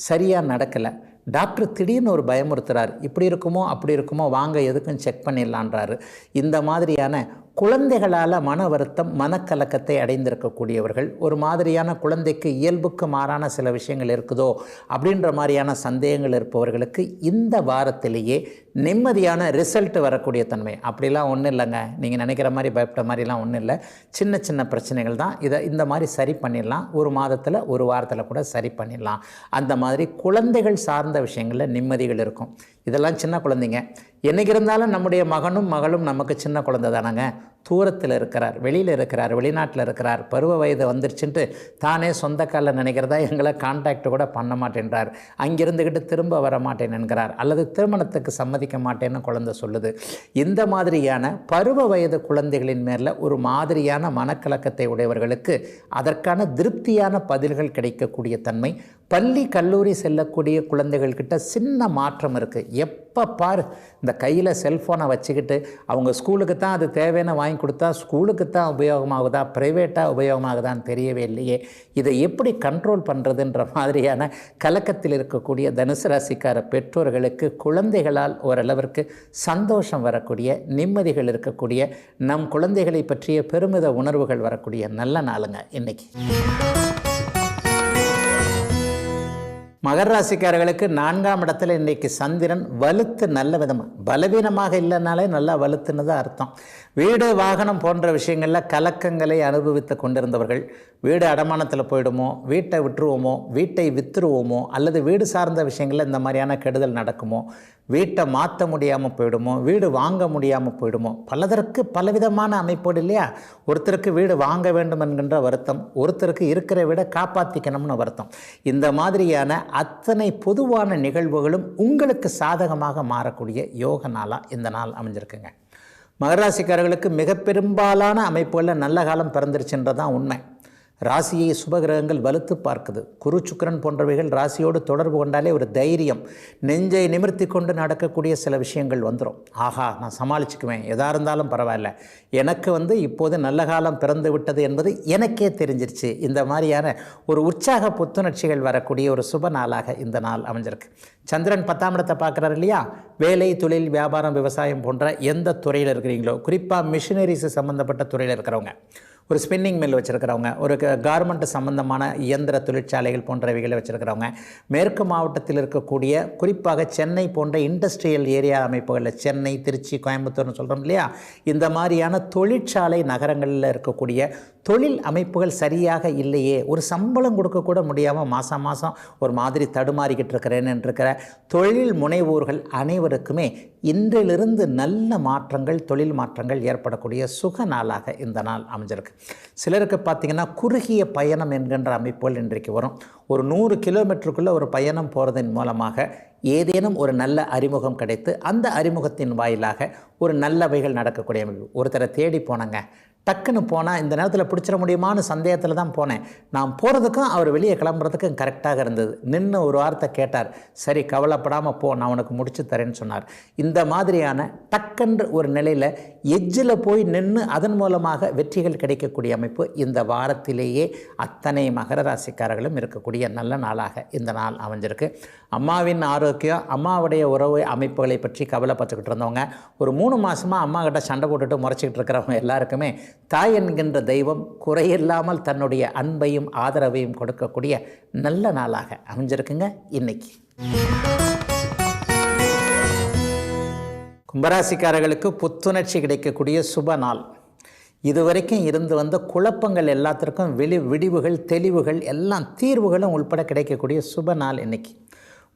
சரியாக நடக்கலை, டாக்டர் திடீர்னு ஒரு பயமுறுத்துறார், இப்படி இருக்குமோ அப்படி இருக்குமோ வாங்க எதுக்கும் செக் பண்ணிடலான்றாரு. இந்த மாதிரியான குழந்தைகளால் மன வருத்தம் மனக்கலக்கத்தை அடைந்திருக்கக்கூடியவர்கள், ஒரு மாதிரியான குழந்தைக்கு இயல்புக்கு மாறான சில விஷயங்கள் இருக்குதோ அப்படின்ற மாதிரியான சந்தேகங்கள் இருப்பவர்களுக்கு இந்த வாரத்திலேயே நிம்மதியான ரிசல்ட் வரக்கூடிய தன்மை. அப்படிலாம் ஒன்றும் இல்லைங்க, நீங்கள் நினைக்கிற மாதிரி பயப்பட்ட மாதிரிலாம் ஒன்றும் இல்லை, சின்ன சின்ன பிரச்சனைகள் தான், இதை இந்த மாதிரி சரி பண்ணிடலாம், ஒரு மாதத்தில் ஒரு வாரத்தில் கூட சரி பண்ணிடலாம். அந்த மாதிரி குழந்தைகள் சார்ந்த விஷயங்களில் நிம்மதிகள் இருக்கும். இதெல்லாம் சின்ன குழந்தைங்க. என்றைக்கு இருந்தாலும் நம்முடைய மகனும் மகளும் நமக்கு சின்ன குழந்தை தானங்க. தூரத்தில் இருக்கிறார், வெளியில் இருக்கிறார், வெளிநாட்டில் இருக்கிறார், பருவ வயது வந்துருச்சுன்ட்டு தானே சொந்த காலில் நினைக்கிறதா எங்களை கான்டாக்ட் கூட பண்ண மாட்டேன்றார், அங்கிருந்துக்கிட்டு திரும்ப வர மாட்டேன் என்கிறார், அல்லது திருமணத்துக்கு சம்மதிக்க மாட்டேன்னு குழந்தை சொல்லுது. இந்த மாதிரியான பருவ வயது குழந்தைகளின் மேலே ஒரு மாதிரியான மனக்கலக்கத்தை உடையவர்களுக்கு அதற்கான திருப்தியான பதில்கள் கிடைக்கக்கூடிய தன்மை. பள்ளி கல்லூரி செல்லக்கூடிய குழந்தைகள்கிட்ட சின்ன மாற்றம் இருக்குது. எப்போ பாரு இந்த கையில் செல்ஃபோனை வச்சுக்கிட்டு அவங்க ஸ்கூலுக்கு தான் அது தேவையான வாங்கி கொடுத்தா ஸ்கூலுக்கு தான் உபயோகமாகுதா ப்ரைவேட்டாக உபயோகமாகுதான்னு தெரியவே இல்லையே, இதை எப்படி கண்ட்ரோல் பண்ணுறதுன்ற மாதிரியான கலக்கத்தில் இருக்கக்கூடிய தனுசு ராசிக்கார பெற்றோர்களுக்கு குழந்தைகளால் ஓரளவிற்கு சந்தோஷம் வரக்கூடிய, நிம்மதிகள் இருக்கக்கூடிய, நம் குழந்தைகளை பற்றிய பெருமித உணர்வுகள் வரக்கூடிய நல்ல நாளுங்க இன்னைக்கு. மகர ராசிக்காரர்களுக்கு 4ஆம் இடத்துல இன்றைக்கி சந்திரன் வலுத்து நல்ல விதமாக, பலவீனமாக இல்லைனாலே நல்லா வலுத்துன்னு தான் அர்த்தம். வீடு வாகனம் போன்ற விஷயங்களில் கலக்கங்களை அனுபவித்து கொண்டிருந்தவர்கள், வீடு அடமானத்தில் போயிடுமோ, வீட்டை விட்டுருவோமோ, வீட்டை விற்றுருவோமோ, அல்லது வீடு சார்ந்த விஷயங்களில் இந்த மாதிரியான கெடுதல் நடக்குமோ, வீட்டை மாற்ற முடியாமல் போயிடுமோ, வீடு வாங்க முடியாமல் போயிடுமோ, பலதற்கு பலவிதமான அமைப்போடு இல்லையா. ஒருத்தருக்கு வீடு வாங்க வேண்டும் என்கின்ற வருத்தம், ஒருத்தருக்கு இருக்கிற வீடை காப்பாற்றிக்கணும்னு வருத்தம். இந்த மாதிரியான அத்தனை பொதுவான நிகழ்வுகளும் உங்களுக்கு சாதகமாக மாறக்கூடிய யோக நாளாக இந்த நாள் அமைஞ்சிருக்குங்க. மகராசிக்காரர்களுக்கு மிக பெரும்பாலான அமைப்புகளில் நல்ல காலம் பிறந்துருச்சுன்றதான் உண்மை. ராசியை சுபகிரகங்கள் வலுத்து பார்க்குது. குரு சுக்கிரன் போன்றவைகள் ராசியோடு தொடர்பு கொண்டாலே ஒரு தைரியம், நெஞ்சை நிமிர்த்தி கொண்டு நடக்கக்கூடிய சில விஷயங்கள் வந்துடும். ஆஹா நான் சமாளிச்சுக்குவேன், எதாக இருந்தாலும் பரவாயில்ல, எனக்கு இப்போது நல்ல காலம் பிறந்து விட்டது என்பது எனக்கே தெரிஞ்சிருச்சு. இந்த மாதிரியான ஒரு உற்சாக புத்துணர்ச்சிகள் வரக்கூடிய ஒரு சுப நாளாக இந்த நாள் அமைஞ்சிருக்கு. சந்திரன் 10ஆம் இடத்தை பார்க்குறாரு இல்லையா. வேலை, தொழில், வியாபாரம், விவசாயம் போன்ற எந்த துறையில் இருக்கிறீங்களோ, குறிப்பாக மிஷினரிஸ் சம்மந்தப்பட்ட துறையில் இருக்கிறவங்க, ஒரு ஸ்பின்னிங் மில் வச்சுருக்கிறவங்க, ஒரு கார்மெண்ட் சம்பந்தமான இயந்திர தொழிற்சாலைகள் போன்றவைகளை வச்சுருக்கிறவங்க, மேற்கு மாவட்டத்தில் இருக்கக்கூடிய குறிப்பாக சென்னை போன்ற இண்டஸ்ட்ரியல் ஏரியா அமைப்புகளில், சென்னை, திருச்சி, கோயம்புத்தூர்னு சொல்கிறோம் இல்லையா, இந்த மாதிரியான தொழிற்சாலை நகரங்களில் இருக்கக்கூடிய தொழில் அமைப்புகள் சரியாக இல்லையே, ஒரு சம்பளம் கொடுக்கக்கூட முடியாமல் மாதம் மாதம் ஒரு மாதிரி தடுமாறிக்கிட்டு இருக்கிறேன்னு இருக்கிற தொழில் முனைவோர்கள் அனைவருக்குமே இன்றிலிருந்து நல்ல மாற்றங்கள், தொழில் மாற்றங்கள் ஏற்படக்கூடிய சுக நாளாக இந்த நாள் அமைஞ்சிருக்கு. சிலருக்கு பார்த்திங்கன்னா குறுகிய பயணம் என்கின்ற அமைப்புகள் இன்றைக்கு வரும். ஒரு 100 கிலோமீட்டருக்குள்ளே ஒரு பயணம் போகிறதன் மூலமாக ஏதேனும் ஒரு நல்ல அறிமுகம் கிடைத்து அந்த அறிமுகத்தின் வாயிலாக ஒரு நல்லவைகள் நடக்கக்கூடிய அமைப்பு. ஒருத்தரை தேடி போனங்க, டக்குன்னு போனால் இந்த நேரத்தில் பிடிச்சிட முடியுமான்னு சந்தேகத்தில் தான் போனேன். நான் போகிறதுக்கும் அவர் வெளியே கிளம்புறதுக்கும் கரெக்டாக இருந்தது. நின்று ஒரு வார்த்தை கேட்டார், சரி கவலைப்படாமல் போ, நான் உனக்கு முடிச்சு தரேன்னு சொன்னார். இந்த மாதிரியான டக்குன்ற ஒரு நிலையில் எஜ்ஜில் போய் நின்று அதன் மூலமாக வெற்றிகள் கிடைக்கக்கூடிய அமைப்பு இந்த வாரத்திலேயே அத்தனை மகர ராசிக்காரர்களும் இருக்கக்கூடிய நல்ல நாளாக இந்த நாள் அமைஞ்சிருக்கு. அம்மாவின் ஆரோக்கியம், அம்மாவுடைய உறவு அமைப்புகளை பற்றி கவலைப்பட்டுக்கிட்டு இருந்தவங்க, ஒரு 3 மாதமாக அம்மா கிட்ட சண்டை போட்டுட்டு முறைச்சிக்கிட்டு இருக்கிறவங்க எல்லாருக்குமே தாய் என்கின்ற தெய்வம் குறையில்லாமல் தன்னுடைய அன்பையும் ஆதரவையும் கொடுக்கக்கூடிய நல்ல நாளாக அமைஞ்சிருக்குங்க இன்னைக்கு. கும்பராசிக்காரர்களுக்கு புத்துணர்ச்சி கிடைக்கக்கூடிய சுப நாள். இதுவரைக்கும் இருந்து வந்த குழப்பங்கள் எல்லாத்திற்கும் விடிவுகள், தெளிவுகள், எல்லாம் தீர்வுகளும் உள்பட கிடைக்கக்கூடிய சுப நாள் இன்னைக்கு.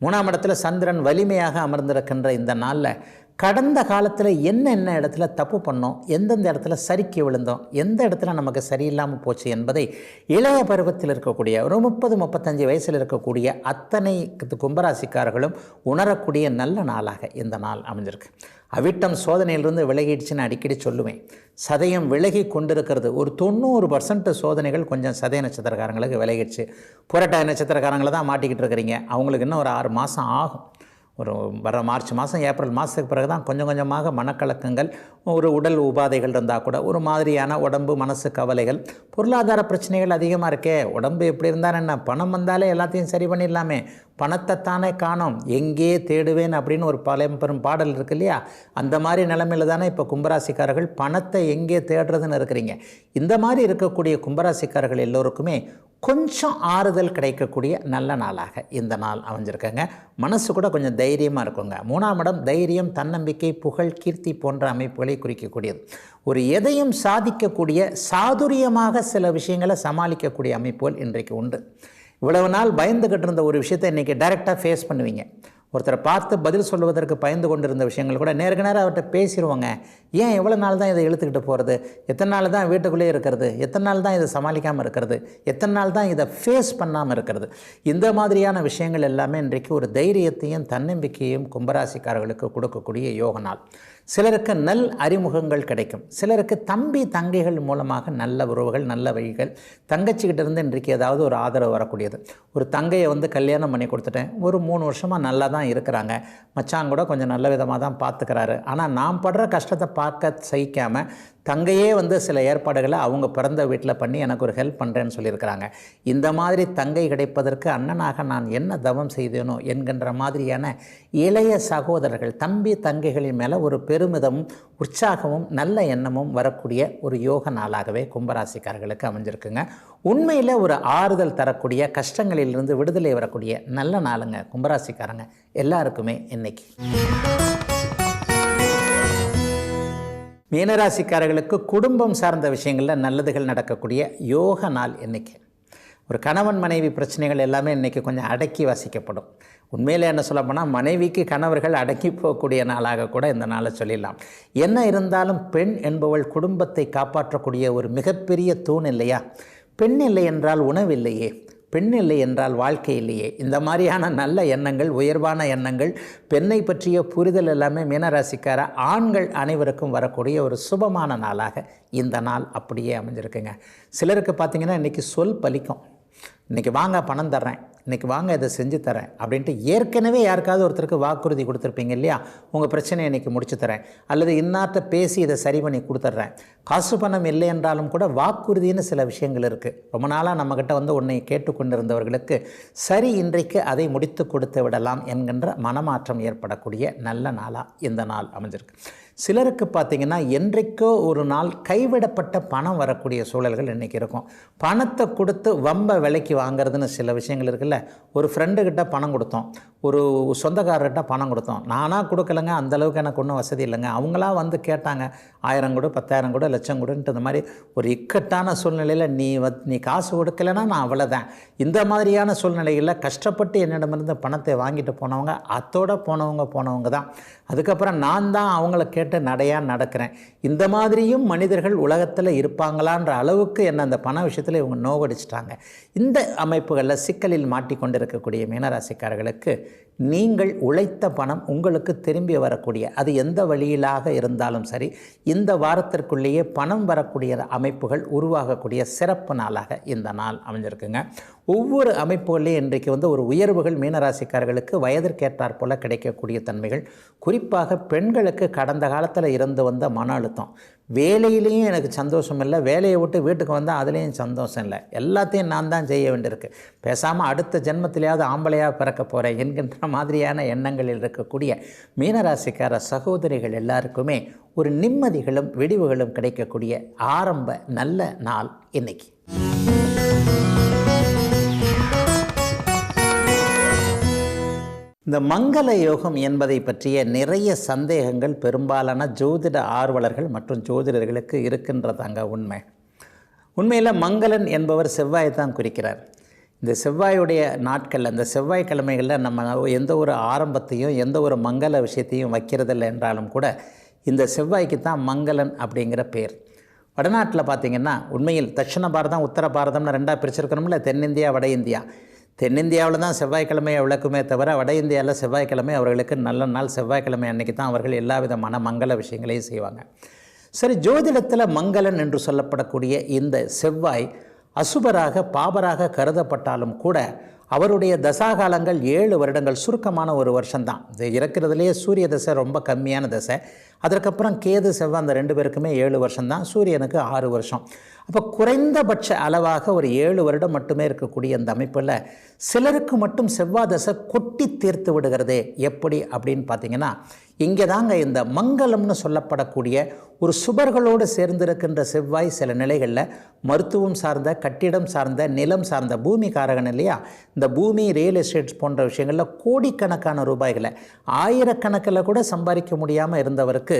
3ஆம் இடத்துல சந்திரன் வலிமையாக அமர்ந்திருக்கின்ற இந்த நாளில் கடந்த காலத்தில் என்னென்ன இடத்துல தப்பு பண்ணோம், எந்தெந்த இடத்துல சறுக்கி விழுந்தோம், எந்த இடத்துல நமக்கு சரியில்லாமல் போச்சு என்பதை இளைய பருவத்தில் இருக்கக்கூடிய ஒரு 30-35 வயசில் இருக்கக்கூடிய அத்தனை கும்பராசிக்காரர்களும் உணரக்கூடிய நல்ல நாளாக இந்த நாள் அமைஞ்சிருக்கு. அவிட்டம் சோதனையிலிருந்து விலகிடுச்சுன்னு அடிக்கடி சொல்லுவேன். சதயம் விலகி கொண்டிருக்கிறது. ஒரு 90% சோதனைகள் கொஞ்சம் சதய நட்சத்திரக்காரங்களுக்கு விலகிடுச்சு. புரட்டாதி நட்சத்திரக்காரங்களை தான் மாட்டிக்கிட்டு இருக்கிறீங்க. அவங்களுக்கு இன்னும் ஒரு 6 மாதம் ஆகும். ஒரு வர மார்ச் மாதம், ஏப்ரல் மாதத்துக்கு பிறகு தான் கொஞ்சம் கொஞ்சமாக மனக்கலக்கங்கள், ஒரு உடல் உபாதைகள் இருந்தால் கூட ஒரு மாதிரியான உடம்பு மனசு கவலைகள், பொருளாதார பிரச்சனைகள் அதிகமாக இருக்கே. உடம்பு எப்படி இருந்தால் என்ன, பணம் வந்தாலே எல்லாத்தையும் சரி பண்ணிடலாமே, பணத்தைத்தானே காணோம், எங்கே தேடுவேன் அப்படின்னு ஒரு பெரும் பாடல் இருக்கு இல்லையா? அந்த மாதிரி நிலைமையில் தானே இப்போ கும்பராசிக்காரர்கள் பணத்தை எங்கே தேடுறதுன்னு இருக்கிறீங்க. இந்த மாதிரி இருக்கக்கூடிய கும்பராசிக்காரர்கள் எல்லோருக்குமே கொஞ்சம் ஆறுதல் கிடைக்கக்கூடிய நல்ல நாளாக இந்த நாள் அமைஞ்சிருக்கங்க. மனசு கூட கொஞ்சம் தைரியமாக இருக்குங்க. 3ஆம் இடம் தைரியம், தன்னம்பிக்கை, புகழ், கீர்த்தி போன்ற அமைப்புகளை குறிக்கக்கூடியது. ஒரு எதையும் சாதிக்கக்கூடிய, சாதுரியமாக சில விஷயங்களை சமாளிக்கக்கூடிய அமைப்புகள் இன்றைக்கு உண்டு. இவ்வளவு நாள் பயந்துக்கிட்டு இருந்த ஒரு விஷயத்தை இன்றைக்கி டைரெக்டாக ஃபேஸ் பண்ணுவீங்க. ஒருத்தரை பார்த்து பதில் சொல்வதற்கு பயந்து கொண்டிருந்த விஷயங்கள் கூட நேருக்கு நேரம் அவர்கிட்ட பேசிடுவோங்க. ஏன் எவ்வளோ நாள் தான் இதை இழுத்துக்கிட்டு போகிறது, எத்தனை நாள் தான் வீட்டுக்குள்ளே இருக்கிறது, எத்தனை நாள் தான் இதை சமாளிக்காமல் இருக்கிறது, எத்தனை நாள் தான் இதை ஃபேஸ் பண்ணாமல் இருக்கிறது. இந்த மாதிரியான விஷயங்கள் எல்லாமே இன்றைக்கு ஒரு தைரியத்தையும் தன்னம்பிக்கையும் கும்பராசிக்காரர்களுக்கு கொடுக்கக்கூடிய யோக நாள். சிலருக்கு நல் அறிமுகங்கள் கிடைக்கும். சிலருக்கு தம்பி தங்கைகள் மூலமாக நல்ல உறவுகள், நல்ல வழிகள். தங்கச்சிக்கிட்ட இருந்து இன்றைக்கு ஏதாவது ஒரு ஆதரவு வரக்கூடியது. ஒரு தங்கையை கல்யாணம் பண்ணி கொடுத்துட்டேன், ஒரு 3 வருஷமாக நல்லா தான் இருக்கிறாங்க, மச்சான் கூட கொஞ்சம் நல்ல விதமாக தான் பார்த்துக்கிறாரு, ஆனால் நான் படுற கஷ்டத்தை பார்க்க சகிக்காமல் தங்கையே சில ஏற்பாடுகளை அவங்க பிறந்த வீட்டில் பண்ணி எனக்கு ஒரு ஹெல்ப் பண்ணுறேன்னு சொல்லியிருக்கிறாங்க. இந்த மாதிரி தங்கை கிடைப்பதற்கு அண்ணனாக நான் என்ன தவம் செய்தேனோ என்கின்ற மாதிரியான இளைய சகோதரர்கள், தம்பி தங்கைகளின் மேலே ஒரு பெருமிதமும் உற்சாகமும் நல்ல எண்ணமும் வரக்கூடிய ஒரு யோக நாளாகவே கும்பராசிக்காரர்களுக்கு அமைஞ்சிருக்குங்க. உண்மையில் ஒரு ஆறுதல் தரக்கூடிய, கஷ்டங்களிலிருந்து விடுதலை வரக்கூடிய நல்ல நாளுங்க கும்பராசிக்காரங்க எல்லாருக்குமே இன்னைக்கு. மீனராசிக்காரர்களுக்கு குடும்பம் சார்ந்த விஷயங்களில் நல்லதுகள் நடக்கக்கூடிய யோக நாள் இன்றைக்கி. ஒரு கணவன் மனைவி பிரச்சனைகள் எல்லாமே இன்றைக்கி கொஞ்சம் அடக்கி வாசிக்கப்படும். உண்மையில் என்ன சொல்ல போனால் மனைவிக்கு கணவர்கள் அடக்கி போகக்கூடிய நாளாக கூட இந்த நாளை சொல்லிடலாம். என்ன இருந்தாலும் பெண் என்பவள் குடும்பத்தை காப்பாற்றக்கூடிய ஒரு மிகப்பெரிய தூண் இல்லையா? பெண் இல்லை என்றால் உணவில்லையே, பெண் இல்லை என்றால் வாழ்க்கை இல்லையே. இந்த மாதிரியான நல்ல எண்ணங்கள், உயர்வான எண்ணங்கள், பெண்ணை பற்றிய புரிதல் எல்லாமே மீனராசிக்கார ஆண்கள் அனைவருக்கும் வரக்கூடிய ஒரு சுபமான நாளாக இந்த நாள் அப்படியே அமைஞ்சிருக்குங்க. சிலருக்கு பார்த்திங்கன்னா இன்றைக்கி சொல் பலிக்கும். இன்றைக்கி வாங்க பணம் தர்றேன், இன்றைக்கி வாங்க இதை செஞ்சு தரேன் அப்படின்ட்டு ஏற்கனவே யாருக்காவது ஒருத்தருக்கு வாக்குறுதி கொடுத்துருப்பீங்க இல்லையா? உங்கள் பிரச்சனையை இன்றைக்கி முடிச்சு தரேன், அல்லது இன்னார்ட்ட பேசி இதை சரி பண்ணி கொடுத்துட்றேன். காசு பணம் இல்லை என்றாலும் கூட வாக்குறுதின்னு சில விஷயங்கள் இருக்குது. ரொம்ப நாளாக நம்மக்கிட்ட உன்னை கேட்டுக்கொண்டிருந்தவர்களுக்கு சரி இன்றைக்கு அதை முடித்து கொடுத்து விடலாம் என்கின்ற மனமாற்றம் ஏற்படக்கூடிய நல்ல நாளாக இந்த நாள் அமைஞ்சிருக்கு. சிலருக்கு பார்த்திங்கன்னா என்றைக்கோ ஒரு நாள் கைவிடப்பட்ட பணம் வரக்கூடிய சூழல்கள் இன்றைக்கி இருக்கும். பணத்தை கொடுத்து வம்ப விலைக்கு வாங்கிறதுன்னு சில விஷயங்கள் இருக்குல்ல. ஒரு ஃப்ரெண்டுக்கிட்ட பணம் கொடுத்தோம், ஒரு சொந்தக்காரர்கிட்ட பணம் கொடுத்தோம், நானாக கொடுக்கலைங்க, அந்தளவுக்கு எனக்கு ஒன்றும் வசதி இல்லைங்க, அவங்களா கேட்டாங்க 1000 கொடு, 10,000 கொடு, லட்சம் கொடுன்ட்டு இந்த மாதிரி ஒரு இக்கட்டான சூழ்நிலையில் நீ காசு கொடுக்கலைன்னா நான் அவ்வளோதான். இந்த மாதிரியான சூழ்நிலைகளில் கஷ்டப்பட்டு என்னிடமிருந்து பணத்தை வாங்கிட்டு போனவங்க அத்தோடு போனவங்க தான். அதுக்கப்புறம் நான் தான் அவங்கள கேட்டு நடையாக நடக்கிறேன். இந்த மாதிரியும் மனிதர்கள் உலகத்தில் இருப்பாங்களான்ற அளவுக்கு என்ன அந்த பண விஷயத்தில் இவங்க நோகடிச்சிட்டாங்க. இந்த அமைப்புகளில் சிக்கலில் மாட்டிக்கொண்டு இருக்கக்கூடிய மீனராசிக்காரர்களுக்கு நீங்கள் உழைத்த பணம் உங்களுக்கு திரும்பி வரக்கூடிய, அது எந்த வழியிலாக இருந்தாலும் சரி, இந்த வாரத்திற்குள்ளேயே பணம் வரக்கூடிய அமைப்புகள் உருவாகக்கூடிய சிறப்பு நாளாக இந்த நாள் அமைஞ்சிருக்குங்க. ஒவ்வொரு அமைப்புகள்லேயும் இன்றைக்கு ஒரு உயர்வுகள் மீனராசிக்காரர்களுக்கு வயதிற்கேற்றாற் போல் கிடைக்கக்கூடிய தன்மைகள். குறிப்பாக பெண்களுக்கு கடந்த காலத்தில் இருந்து வந்த மன அழுத்தம், வேலையிலையும் எனக்கு சந்தோஷம் இல்லை, வேலையை விட்டு வீட்டுக்கு வந்தால் அதுலேயும் சந்தோஷம் இல்லை, எல்லாத்தையும் நான் தான் செய்ய வேண்டியிருக்கு, பேசாமல் அடுத்த ஜென்மத்திலேயாவது ஆம்பளையாக பிறக்க போகிறேன் என்கின்ற மாதிரியான எண்ணங்களில் இருக்கக்கூடிய மீனராசிக்கார சகோதரிகள் எல்லாருக்குமே ஒரு நிம்மதிகளும் விடிவுகளும் கிடைக்கக்கூடிய ஆரம்ப நல்ல நாள் இன்னைக்கு. இந்த மங்கள யோகம் என்பதை பற்றிய நிறைய சந்தேகங்கள் பெரும்பாலான ஜோதிட ஆர்வலர்கள் மற்றும் ஜோதிடர்களுக்கு இருக்கின்றதாங்க உண்மை. உண்மையில் மங்களன் என்பவர் செவ்வாயை தான் குறிக்கிறார். இந்த செவ்வாயுடைய நாட்களில், இந்த செவ்வாய்க்கிழமைகளில் நம்ம எந்த ஒரு ஆரம்பத்தையும் எந்த ஒரு மங்கள விஷயத்தையும் வைக்கிறதில்லை என்றாலும் கூட இந்த செவ்வாய்க்கு தான் மங்களன் அப்படிங்கிற பேர். வடநாட்டில் பார்த்திங்கன்னா உண்மையில் தட்சிண பாரதம் உத்தர பாரதம்னு ரெண்டாக பிரிச்சிருக்கணும்ல, தென்னிந்தியா வட இந்தியா. தென்னிந்தியாவில் தான் செவ்வாய்க்கிழமையை விளக்குமே தவிர வட இந்தியாவில் செவ்வாய்க்கிழமை அவர்களுக்கு நல்ல நாள். செவ்வாய்க்கிழமை அன்றைக்கி தான் அவர்கள் எல்லா விதமான மங்கள விஷயங்களையும் செய்வாங்க. சரி, ஜோதிடத்தில் மங்களன் என்று சொல்லப்படக்கூடிய இந்த செவ்வாய் அசுபராக பாபராக கருதப்பட்டாலும் கூட அவருடைய தசாகாலங்கள் 7 வருடங்கள், சுருக்கமான ஒரு வருஷம்தான். இது இருக்கிறதுலேயே சூரிய தசை ரொம்ப கம்மியான தசை. அதற்கப்புறம் கேது செவ்வாய் அந்த 2 பேருக்குமே 7 வருஷம்தான், சூரியனுக்கு 6 வருஷம். அப்போ குறைந்தபட்ச அளவாக ஒரு 7 வருடம் மட்டுமே இருக்கக்கூடிய அந்த அமைப்பில் சிலருக்கு மட்டும் செவ்வாய் தசை கொட்டி தீர்த்து விடுகிறதே. எப்படி அப்படின்னு பார்த்தீங்கன்னா, இங்கே தாங்க இந்த மங்களம்னு சொல்லப்படக்கூடிய ஒரு சுபர்களோடு சேர்ந்திருக்கின்ற செவ்வாய் சில நிலைகளில் மருத்துவம் சார்ந்த, கட்டிடம் சார்ந்த, நிலம் சார்ந்த, பூமி காரகன் இல்லையா, இந்த பூமி ரியல் எஸ்டேட்ஸ் போன்ற விஷயங்களில் கோடிக்கணக்கான ரூபாய்களை ஆயிரக்கணக்கில் கூட சம்பாதிக்க முடியாமல் இருந்தவருக்கு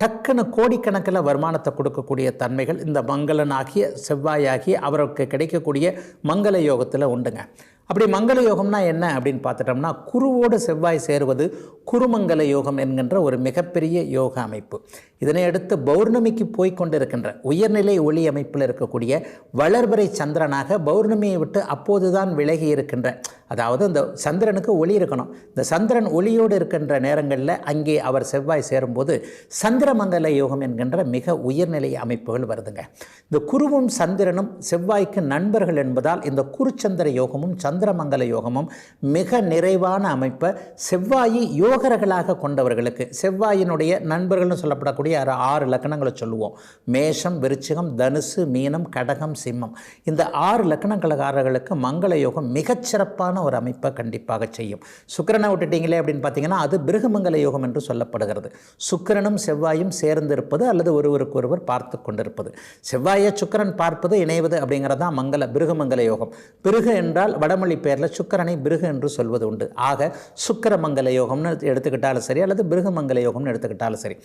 டக்குன்னு கோடிக்கணக்கில் வருமானத்தை கொடுக்கக்கூடிய தன்மைகள் இந்த மங்களனாகிய செவ்வாயாகி அவருக்கு கிடைக்கக்கூடிய மங்கள யோகத்தில் உண்டுங்க. அப்படி மங்கள யோகம்னா என்ன அப்படின்னு பார்த்துட்டோம்னா, குருவோடு செவ்வாய் சேருவது குருமங்கல யோகம் என்கின்ற ஒரு மிகப்பெரிய யோக அமைப்பு. இதனை அடுத்து பௌர்ணமிக்கு போய்கொண்டு இருக்கின்ற உயர்நிலை ஒளி அமைப்பில் இருக்கக்கூடிய வளர்பிறை சந்திரனாக பௌர்ணமியை விட்டு அப்போதுதான் விலகி இருக்கின்ற, அதாவது இந்த சந்திரனுக்கு ஒளி இருக்கணும், இந்த சந்திரன் ஒளியோடு இருக்கின்ற நேரங்களில் அங்கே அவர் செவ்வாய் சேரும்போது சந்திரமங்கல யோகம் என்கின்ற மிக உயர்நிலை அமைப்புகள் வருதுங்க. இந்த குருவும் சந்திரனும் செவ்வாய்க்கு நண்பர்கள் என்பதால் இந்த குருச்சந்திர யோகமும் சந்திரமங்கல யோகமும் மிக நிறைவான அமைப்பை செவ்வாயை யோகர்களாக கொண்டவர்களுக்கு, செவ்வாயினுடைய நண்பர்கள்னு சொல்லப்படக்கூடிய 6 லக்கணங்களை சொல்லுவோம். மேஷம், விருச்சிகம், தனுசு, மீனம், கடகம், சிம்மம். இந்த 6 லக்கணங்களக்காரர்களுக்கு மங்கள யோகம் மிகச்சிறப்பான ஒரு அமைப்பை கண்டிப்பாக செய்யும். சுக்கிரனை விட்டுட்டீங்களே அப்படின்னு பார்த்தீங்கன்னா அது பிருகுமங்கல யோகம் என்று சொல்லப்படுகிறது. சுக்கிரனும் செவ்வாயும் சேர்ந்திருப்பது அல்லது ஒருவருக்கு ஒருவர் பார்த்து கொண்டிருப்பது, செவ்வாயை சுக்கிரன் பார்ப்பது, இணைவது அப்படிங்கிறது தான் பிருகுமங்கல யோகம். பிருகு என்றால் வடமொழி பேரில் சுக்கிரனை பிருகு என்று சொல்வது உண்டு. ஆக சுக்கிரமங்கல யோகம்னு எடுத்துக்கிட்டாலும் சரி அல்லது பிருகுமங்கல யோகம்னு எடுத்துக்கிட்டாலும் சரி,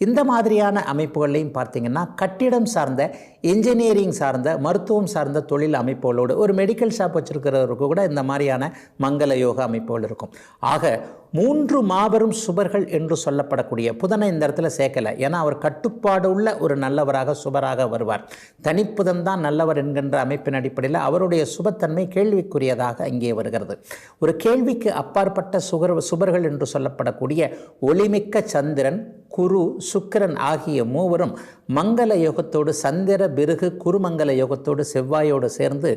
இந்த மாதிரியான அமைப்புகளையும் பார்த்தீங்கன்னா கட்டிடம் சார்ந்த, இன்ஜினியரிங் சார்ந்த, மருத்துவம் சார்ந்த தொழில் அமைப்புகளோடு ஒரு மெடிக்கல் ஷாப் வச்சிருக்கிறவருக்கு கூட இந்த மாதிரியான மங்கள யோக அமைப்புகள் இருக்கும். ஆக 3 மாபெரும் சுபர்கள் என்று சொல்லப்படக்கூடிய புதனை இந்த இடத்துல சேர்க்கலை, ஏன்னா அவர் கட்டுப்பாடு உள்ள ஒரு நல்லவராக சுபராக வருவார். தனிப்புதன் தான் நல்லவர் என்கின்ற அமைப்பின் அடிப்படையில் அவருடைய சுபத்தன்மை கேள்விக்குரியதாக இங்கே வருகிறது. ஒரு கேள்விக்கு அப்பாற்பட்ட சுபர்கள் என்று சொல்லப்படக்கூடிய ஒளிமிக்க சந்திரன், குரு, சுக்கிரன் ஆகிய மூவரும் மங்கள யோகத்தோடு சந்திர பிருகு குருமங்கல யோகத்தோடு செவ்வாயோடு சேர்ந்து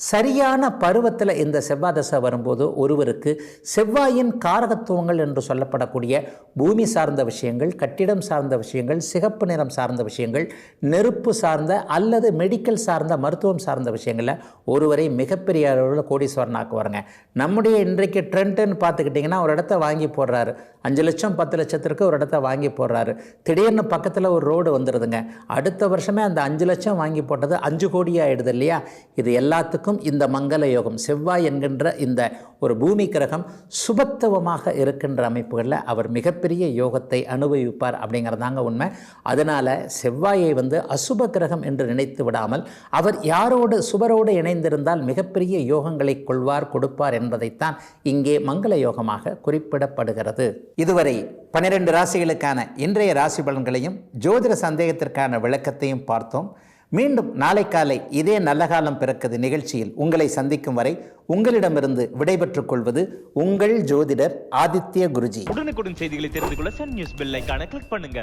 சரியான பருவத்தில் இந்த செவ்வாய் தசை வரும்போது ஒருவருக்கு செவ்வாயின் காரகத்துவங்கள் என்று சொல்லப்படக்கூடிய பூமி சார்ந்த விஷயங்கள், கட்டிடம் சார்ந்த விஷயங்கள், சிகப்பு நிறம் சார்ந்த விஷயங்கள், நெருப்பு சார்ந்த அல்லது மெடிக்கல் சார்ந்த, மருத்துவம் சார்ந்த விஷயங்களில் ஒருவரை மிகப்பெரிய அளவில் கோடீஸ்வரனாக்கு வருங்க. நம்முடைய இன்றைக்கு ட்ரெண்டுன்னு பார்த்துக்கிட்டிங்கன்னா ஒரு இடத்த வாங்கி போடுறாரு, 5 லட்சம் 10 லட்சத்திற்கு ஒரு இடத்த வாங்கி போடுறாரு. திடீர்னு பக்கத்தில் ஒரு ரோடு வந்துடுதுங்க, அடுத்த வருஷமே அந்த 5 லட்சம் வாங்கி போட்டது 5 கோடி ஆகிடுது இல்லையா. இது எல்லாத்துக்கும் இந்த மங்கள யோகம், செவ்வாய் என்கின்ற இந்த ஒரு பூமி கிரகம் சுபத்துவமாக இருக்கின்ற அமைப்புகளில் அவர் மிகப்பெரிய யோகத்தை அனுபவிப்பார் அப்படிங்கிறதாங்க உண்மை. அதனால் செவ்வாயை அசுப கிரகம் என்று நினைத்து விடாமல் அவர் யாரோடு சுபரோடு இணைந்திருந்தால் மிகப்பெரிய யோகங்களை கொள்வார், கொடுப்பார் என்பதைத்தான் இங்கே மங்கள யோகமாக குறிப்பிடப்படுகிறது. இதுவரை 12 ராசிகளுக்கான இன்றைய ராசி பலன்களையும் ஜோதிட சந்தேகத்திற்கான விளக்கத்தையும் பார்த்தோம். மீண்டும் நாளை காலை இதே நல்ல காலம் பிறக்குது நிகழ்ச்சியில் உங்களை சந்திக்கும் வரை உங்களிடமிருந்து விடைபெற்றுக் கொள்வது உங்கள் ஜோதிடர் ஆதித்ய குருஜி. உடனுக்குடன் செய்திகளை தெரிந்து கொள்ள சன் நியூஸ் பெல் ஐகானை கிளிக் பண்ணுங்க.